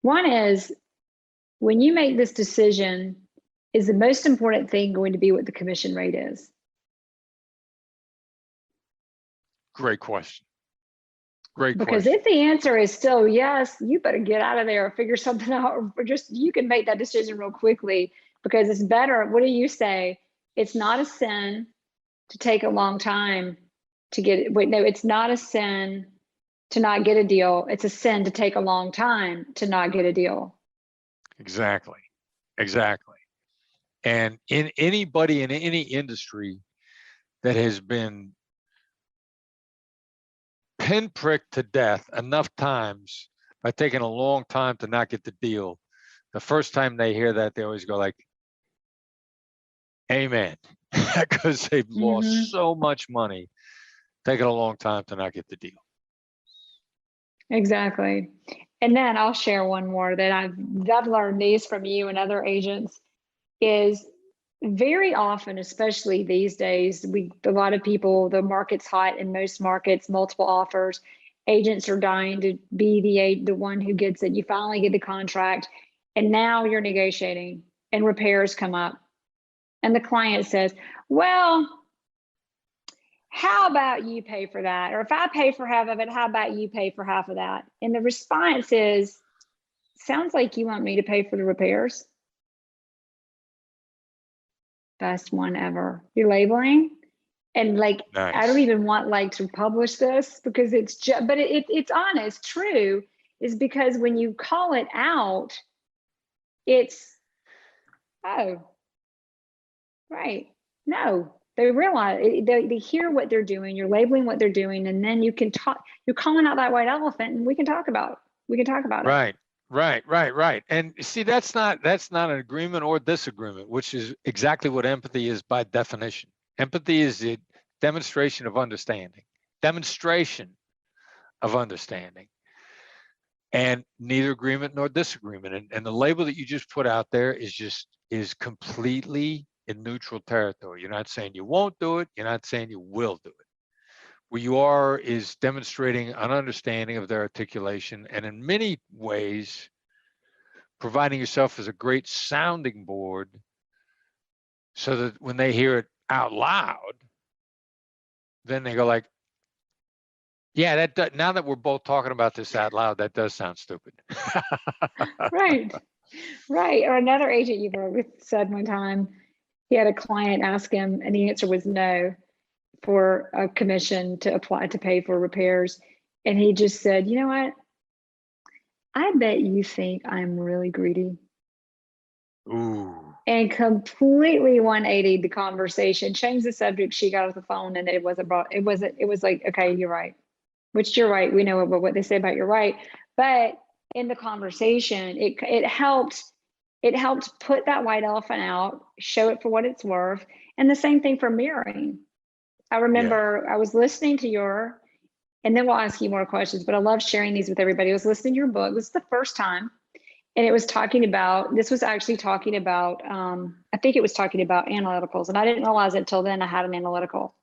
is when you make this decision, is the most important thing going to be what the commission rate is? Great question. Because if the answer is still yes, you better get out of there or figure something out, or just you can make that decision real quickly because it's better. What do you say? It's not a sin to take a long time to get it. Wait, no, it's not a sin to not get a deal. It's a sin to take a long time to not get a deal. Exactly. And in anybody in any industry that has been pinpricked to death enough times by taking a long time to not get the deal, the first time they hear that, they always go like, amen, because they've lost so much money taking a long time to not get the deal. Exactly. And then I'll share one more that I've learned these from you and other agents is very often, especially these days, a lot of people, the market's hot in most markets, multiple offers. Agents are dying to be the one who gets it. You finally get the contract and now you're negotiating and repairs come up. And the client says, well, how about you pay for that? Or if I pay for half of it, how about you pay for half of that? And the response is, sounds like you want me to pay for the repairs. Best one ever. You're labeling. And like, nice. I don't even want to publish this because it's just, but it's honest, true, is because when you call it out, it's, oh, right. No, they realize, they hear what they're doing. You're labeling what they're doing, and then you can talk, you're calling out that white elephant, and we can talk about it. We can talk about it. Right. And see, that's not an agreement or disagreement, which is exactly what empathy is by definition. Empathy is the demonstration of understanding. And neither agreement nor disagreement. And the label that you just put out there is completely in neutral territory. You're not saying you won't do it. You're not saying you will do it. Where you are is demonstrating an understanding of their articulation, and in many ways, providing yourself as a great sounding board so that when they hear it out loud, then they go like, yeah, now that we're both talking about this out loud, that does sound stupid. Right. Or another agent you've heard said one time, he had a client ask him, and the answer was no, for a commission to apply to pay for repairs. And he just said, you know what? I bet you think I'm really greedy. Ooh. And completely 180 the conversation, changed the subject. She got off the phone, and it was like, okay, you're right. Which you're right. We know what they say about you're right. But in the conversation, it helped put that white elephant out, show it for what it's worth. And the same thing for mirroring. I remember I was listening to and then we'll ask you more questions, but I love sharing these with everybody. I was listening to your book. This is the first time. And I think it was talking about analyticals. And I didn't realize it until then I had an analytical.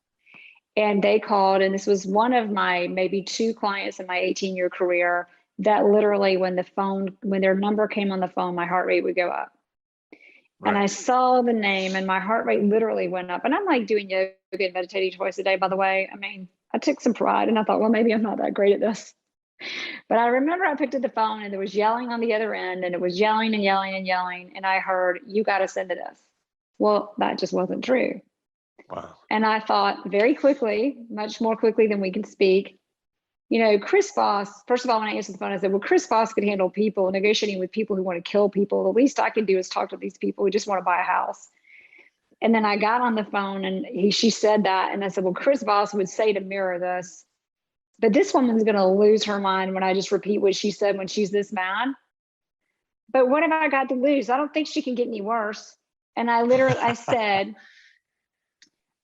And they called, and this was one of my maybe 2 clients in my 18-year career that literally when their number came on the phone, my heart rate would go up. Right. And I saw the name and my heart rate literally went up. And I'm like doing yoga and meditating twice a day, by the way. I mean, I took some pride and I thought, well, maybe I'm not that great at this. But I remember I picked up the phone and there was yelling on the other end, and it was yelling and yelling and yelling. And I heard, you got to send to this. Well, that just wasn't true. Wow. And I thought very quickly, much more quickly than we can speak, Chris Voss, first of all, when I answered the phone, I said, well, Chris Voss could handle people, negotiating with people who want to kill people. The least I can do is talk to these people who just want to buy a house. And then I got on the phone and she said that. And I said, well, Chris Voss would say to mirror this, but this woman's going to lose her mind when I just repeat what she said when she's this mad. But what have I got to lose? I don't think she can get any worse. And I said,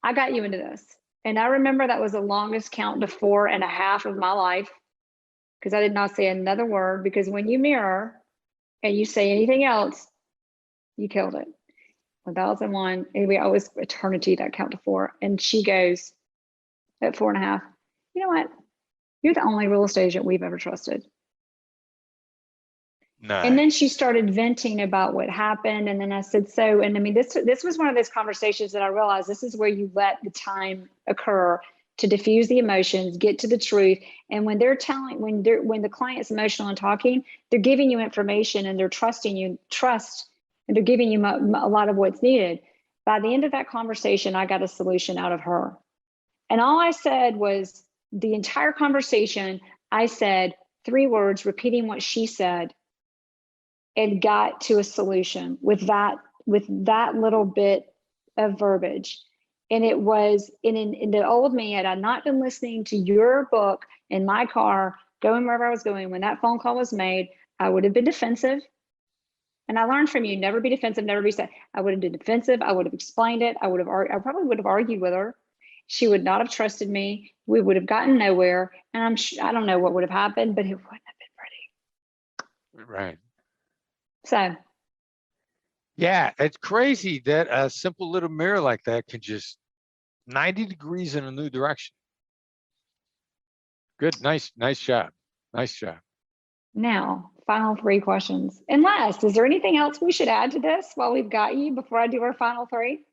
I got you into this. And I remember that was the longest count to 4.5 of my life, because I did not say another word, because when you mirror and you say anything else, you killed it. 1001, anyway, I was eternity, that count to 4. And she goes at 4.5, you know what? You're the only real estate agent we've ever trusted. Nice. And then she started venting about what happened. And then I said, so, and I mean, this was one of those conversations that I realized this is where you let the time occur to diffuse the emotions, get to the truth. And when when the client's emotional and talking, they're giving you information and they're trusting you, and they're giving you a lot of what's needed. By the end of that conversation, I got a solution out of her. And all I said was, the entire conversation, I said 3 words, repeating what she said, and got to a solution with that little bit of verbiage. And it was in the old me, had I not been listening to your book in my car, going wherever I was going, when that phone call was made, I would have been defensive. And I learned from you, never be defensive, never be sad. I would have been defensive. I would have explained it. I probably would have argued with her. She would not have trusted me. We would have gotten nowhere. And I don't know what would have happened, but it wouldn't have been pretty. Right. So. Yeah, it's crazy that a simple little mirror like that can just 90 degrees in a new direction. Good. Nice job. Nice job. Now, final 3 questions. Unless, is there anything else we should add to this while we've got you before I do our final 3?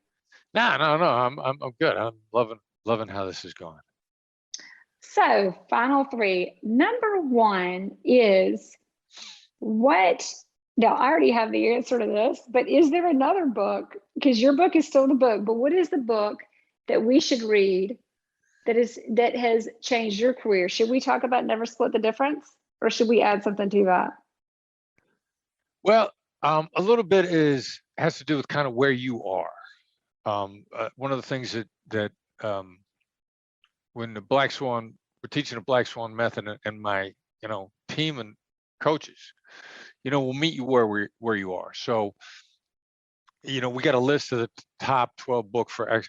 No. I'm good. I'm loving how this is going. So, final 3. Number 1 is now I already have the answer to this, but is there another book? Because your book is still the book, but what is the book that we should read that has changed your career? Should we talk about Never Split the Difference, or should we add something to that? Well, A little bit has to do with kind of where you are. One of the things that when the Black Swan, we're teaching the Black Swan method, and my team and coaches, we'll meet you where you are. So we got a list of the top 12 books for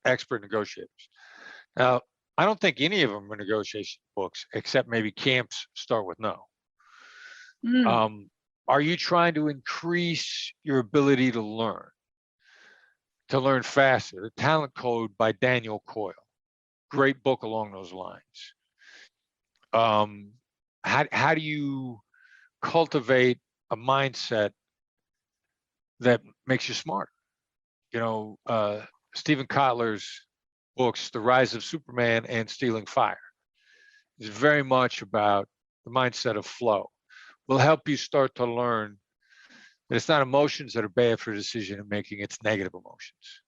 expert negotiators. Now, I don't think any of them are negotiation books, except maybe Camp's Start with No. Are you trying to increase your ability to learn faster? The Talent Code by Daniel Coyle, great book along those lines. How do you cultivate a mindset that makes you smarter? Stephen Kotler's books, The Rise of Superman and Stealing Fire, is very much about the mindset of flow. Will help you start to learn that it's not emotions that are bad for decision making, it's negative emotions.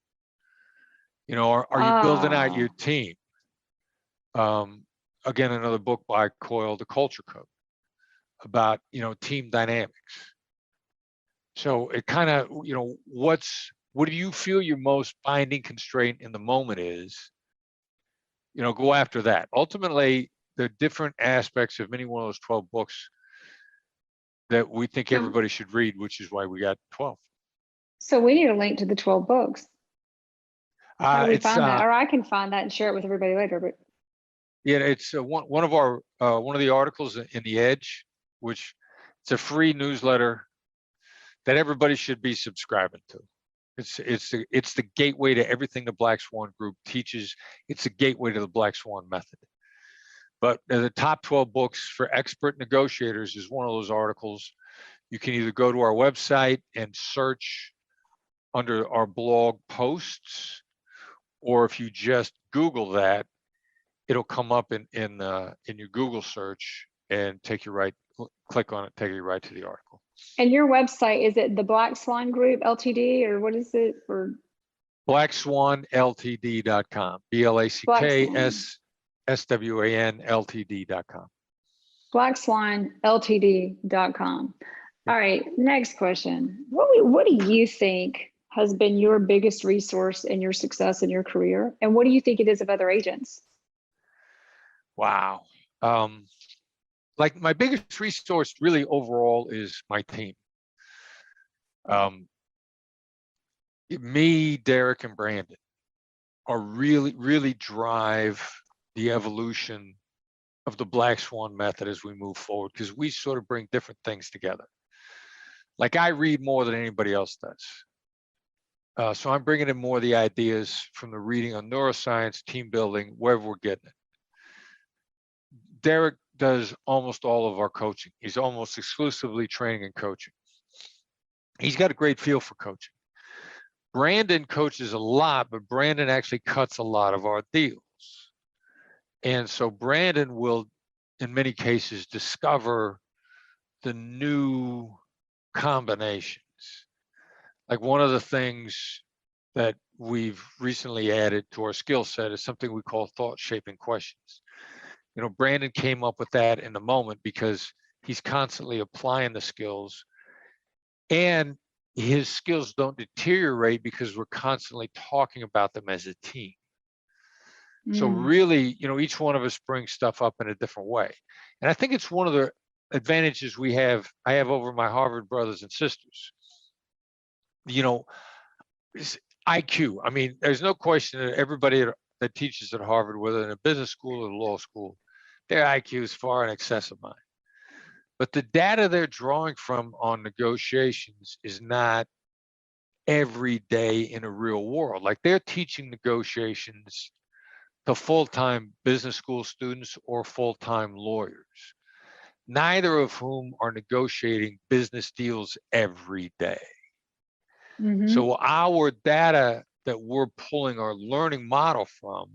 Are you building out your team? Again, another book by Coyle, The Culture Code, about team dynamics. So it kind of what do you feel your most binding constraint in the moment is? Go after that. Ultimately, the different aspects of any one of those 12 books that we think everybody should read, which is why we got 12. So we need a link to the 12 books. How do we find that? Or I can find that and share it with everybody later. But yeah, it's one of the articles in The Edge, which it's a free newsletter that everybody should be subscribing to. It's the gateway to everything the Black Swan Group teaches. It's a gateway to the Black Swan method. But the top 12 books for expert negotiators is one of those articles. You can either go to our website and search under our blog posts, or if you just Google that, it'll come up in your Google search and take you right. Click on it, take you right to the article. And your website, is it the Black Swan Group Ltd, or what is it? Or BlackSwanLTD.com. BlackSwan Ltd.com. BlackSwanLTD.com. All right, next question. What do you think has been your biggest resource in your success in your career? And what do you think it is of other agents? Wow. Like my biggest resource really overall is my team. Me, Derek, and Brandon are really drive the evolution of the Black Swan method as we move forward, because we sort of bring different things together. Like I read more than anybody else does. So I'm bringing in more of the ideas from the reading on neuroscience, team building, wherever we're getting it. Derek does almost all of our coaching. He's almost exclusively training and coaching. He's got a great feel for coaching. Brandon coaches a lot, but Brandon actually cuts a lot of our deals. And so Brandon will, in many cases, discover the new combinations. Like one of the things that we've recently added to our skill set is something we call thought shaping questions. Brandon came up with that in the moment because he's constantly applying the skills, and his skills don't deteriorate because we're constantly talking about them as a team. So really, each one of us brings stuff up in a different way. And I think it's one of the advantages I have over my Harvard brothers and sisters. IQ. I mean, there's no question that everybody that teaches at Harvard, whether in a business school or law school, their IQ is far in excess of mine. But the data they're drawing from on negotiations is not every day in a real world. Like they're teaching negotiations to full-time business school students or full-time lawyers, neither of whom are negotiating business deals every day. So our data that we're pulling our learning model from,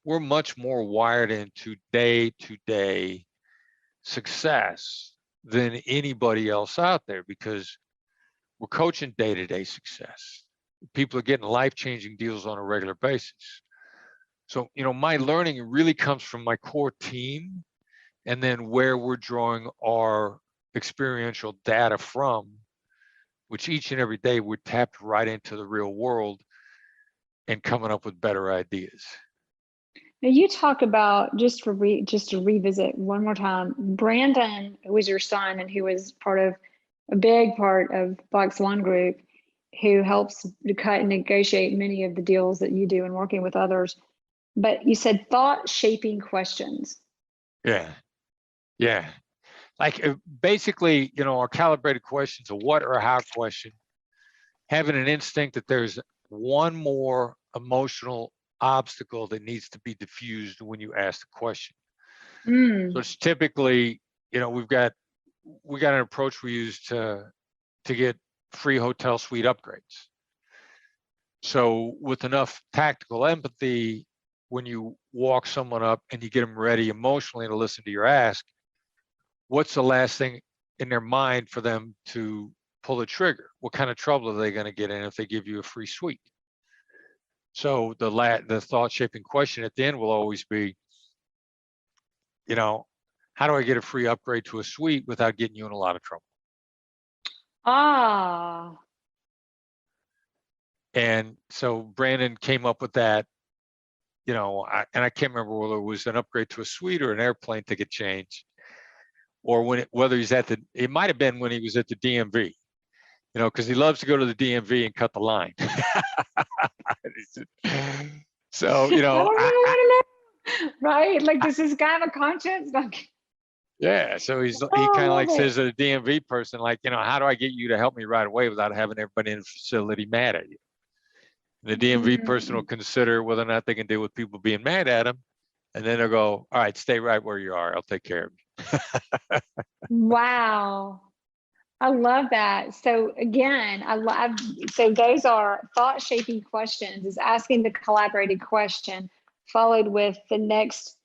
we're much more wired into day-to-day success than anybody else out there, because we're coaching day-to-day success. People are getting life-changing deals on a regular basis. So, my learning really comes from my core team, and then where we're drawing our experiential data from which each and every day we're tapped right into the real world and coming up with better ideas. Now you talk about, just to revisit one more time, Brandon, who was your son and who was a big part of Black Swan Group, who helps to cut and negotiate many of the deals that you do in working with others. But you said thought shaping questions. Yeah. Yeah. Like basically, our calibrated questions, a what or a how question, having an instinct that there's one more emotional obstacle that needs to be diffused when you ask the question. So it's typically, we got an approach we use to get free hotel suite upgrades. So with enough tactical empathy, when you walk someone up and you get them ready emotionally to listen to your ask, what's the last thing in their mind for them to pull the trigger? What kind of trouble are they going to get in if they give you a free suite? So the thought shaping question at the end will always be, how do I get a free upgrade to a suite without getting you in a lot of trouble? And so Brandon came up with that, and I can't remember whether it was an upgrade to a suite or an airplane ticket change, or whether he's it might have been when he was at the DMV, because he loves to go to the DMV and cut the line. So, right? Like, does this guy have a conscience? Yeah, so he kind of like says to the DMV person, like, how do I get you to help me right away without having everybody in the facility mad at you? And the DMV person will consider whether or not they can deal with people being mad at them, and then they'll go, all right, stay right where you are. I'll take care of you. Wow. I love that. So again, so those are thought shaping questions, is asking the collaborated question followed with the next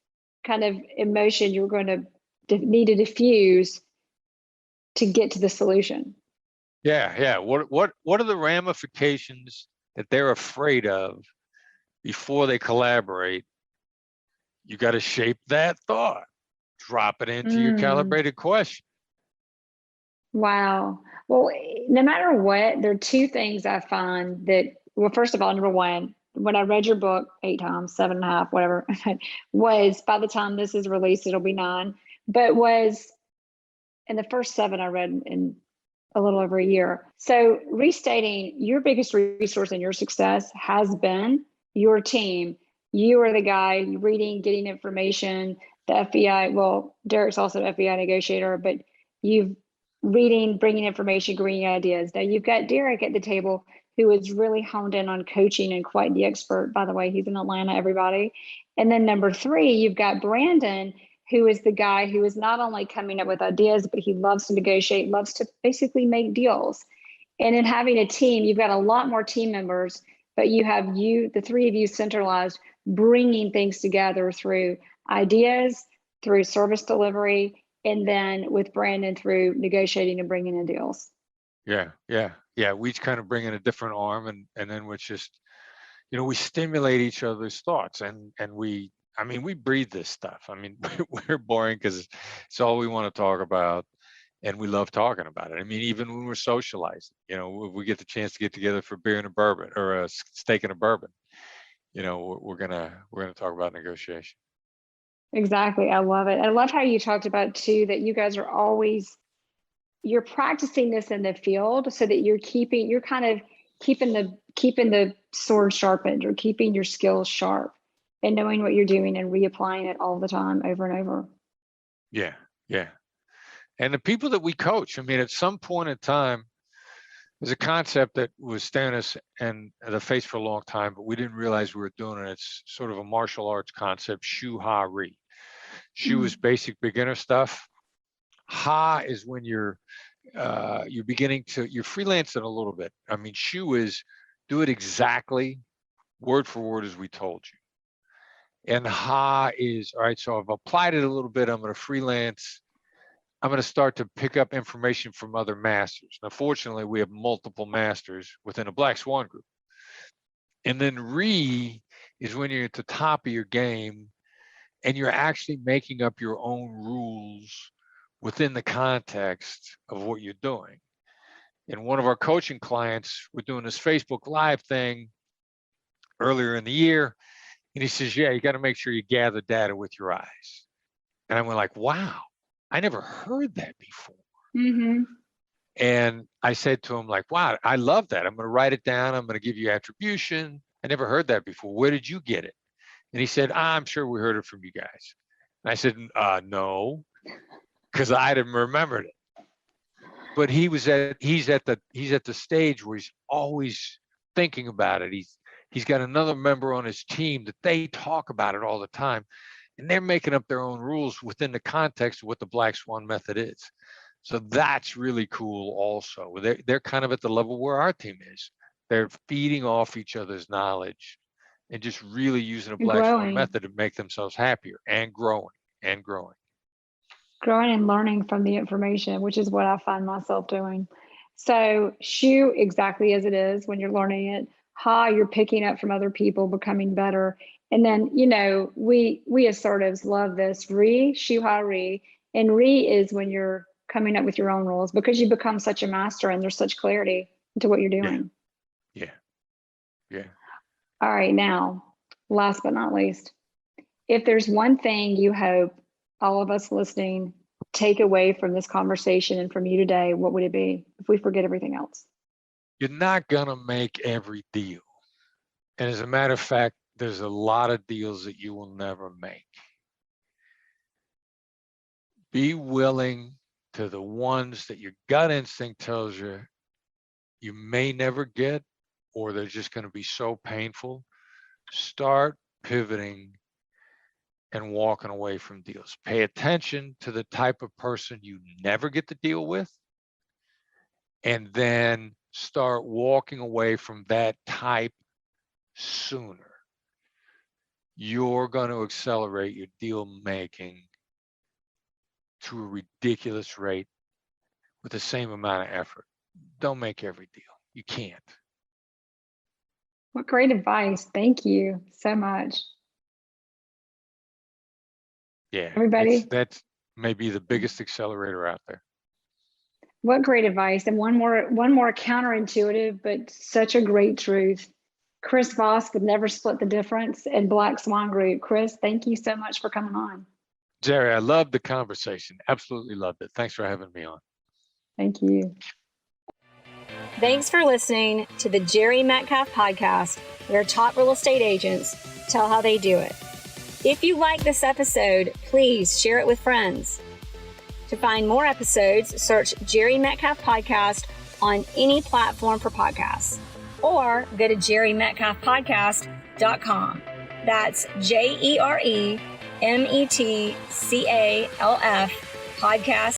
kind of emotion you're going to need to diffuse to get to the solution. Yeah. What are the ramifications that they're afraid of before they collaborate? You got to shape that thought, drop it into your calibrated question. Wow. Well, no matter what, there are two things I find that, well, first of all, number one, when I read your book 8 times, 7.5, whatever, was, by the time this is released, it'll be 9, but was, in the first 7 I read in a little over a year. So restating, your biggest resource in your success has been your team. You are the guy reading, getting information, the FBI, well, Derek's also an FBI negotiator, but you've reading, bringing information, bringing ideas. Now you've got Derek at the table, who is really honed in on coaching and quite the expert. By the way, he's in Atlanta, everybody. And then number 3, you've got Brandon, who is the guy who is not only coming up with ideas, but he loves to negotiate, loves to basically make deals. And in having a team, you've got a lot more team members, but you have the 3 of you centralized, bringing things together through ideas, through service delivery, and then with Brandon through negotiating and bringing in deals. Yeah. We each kind of bring in a different arm, and then we're just, we stimulate each other's thoughts, and we breathe this stuff. We're boring because it's all we want to talk about, and we love talking about it. Even when we're socializing, if we get the chance to get together for beer and a bourbon or a steak and a bourbon, we're gonna talk about negotiation. Exactly. I love it. I love how you talked about too, that you guys are you're practicing this in the field so that you're keeping the sword sharpened, or keeping your skills sharp and knowing what you're doing and reapplying it all the time, over and over. Yeah. And the people that we coach, at some point in time, there's a concept that was staring us in the face for a long time, but we didn't realize we were doing it. It's sort of a martial arts concept, Shu Ha Ri. Shu is basic beginner stuff. Ha is when you're freelancing a little bit. Shu is do it exactly word for word as we told you. And Ha is, all right, so I've applied it a little bit. I'm going to freelance. I'm going to start to pick up information from other masters. Now, fortunately, we have multiple masters within a Black Swan group. And then Re is when you're at the top of your game and you're actually making up your own rules within the context of what you're doing. And one of our coaching clients, we're doing this Facebook Live thing earlier in the year. And he says, yeah, you got to make sure you gather data with your eyes. And I went like, wow, I never heard that before. Mm-hmm. And I said to him like, wow, I love that. I'm going to write it down. I'm going to give you attribution. I never heard that before. Where did you get it? And he said, I'm sure we heard it from you guys. And I said, no, because I didn't remember it. But he's at the stage where he's always thinking about it. He's got another member on his team that they talk about it all the time, and they're making up their own rules within the context of what the Black Swan method is. So that's really cool. Also, they're kind of at the level where our team is. They're feeding off each other's knowledge and just really using a Black Swan method to make themselves happier and growing and growing. Growing and learning from the information, which is what I find myself doing. So shoot exactly as it is when you're learning it. Ha, you're picking up from other people, becoming better. And then, you know, we assertives love this. Re, shu ha re. And re is when you're coming up with your own rules because you become such a master and there's such clarity into what you're doing. Yeah. All right, now, last but not least, if there's one thing you hope all of us listening take away from this conversation and from you today, what would it be if we forget everything else? You're not going to make every deal. And as a matter of fact, there's a lot of deals that you will never make. Be willing to the ones that your gut instinct tells you you may never get, or they're just going to be so painful. Start pivoting and walking away from deals. Pay attention to the type of person you never get to deal with, and then start walking away from that type sooner. You're going to accelerate your deal making to a ridiculous rate with the same amount of effort. Don't make every deal. You can't. What great advice. Thank you so much. Yeah, everybody, that's maybe the biggest accelerator out there. What great advice. And one more counterintuitive, but such a great truth. Chris Voss would never split the difference in Black Swan Group. Chris, thank you so much for coming on. Jere, I loved the conversation. Absolutely loved it. Thanks for having me on. Thank you. Thanks for listening to the Jere Metcalf podcast, where top real estate agents tell how they do it. If you like this episode, please share it with friends. To find more episodes, search Jere Metcalf Podcast on any platform for podcasts, or go to JereMetcalfPodcast.com. That's JereMetcalf podcast.com.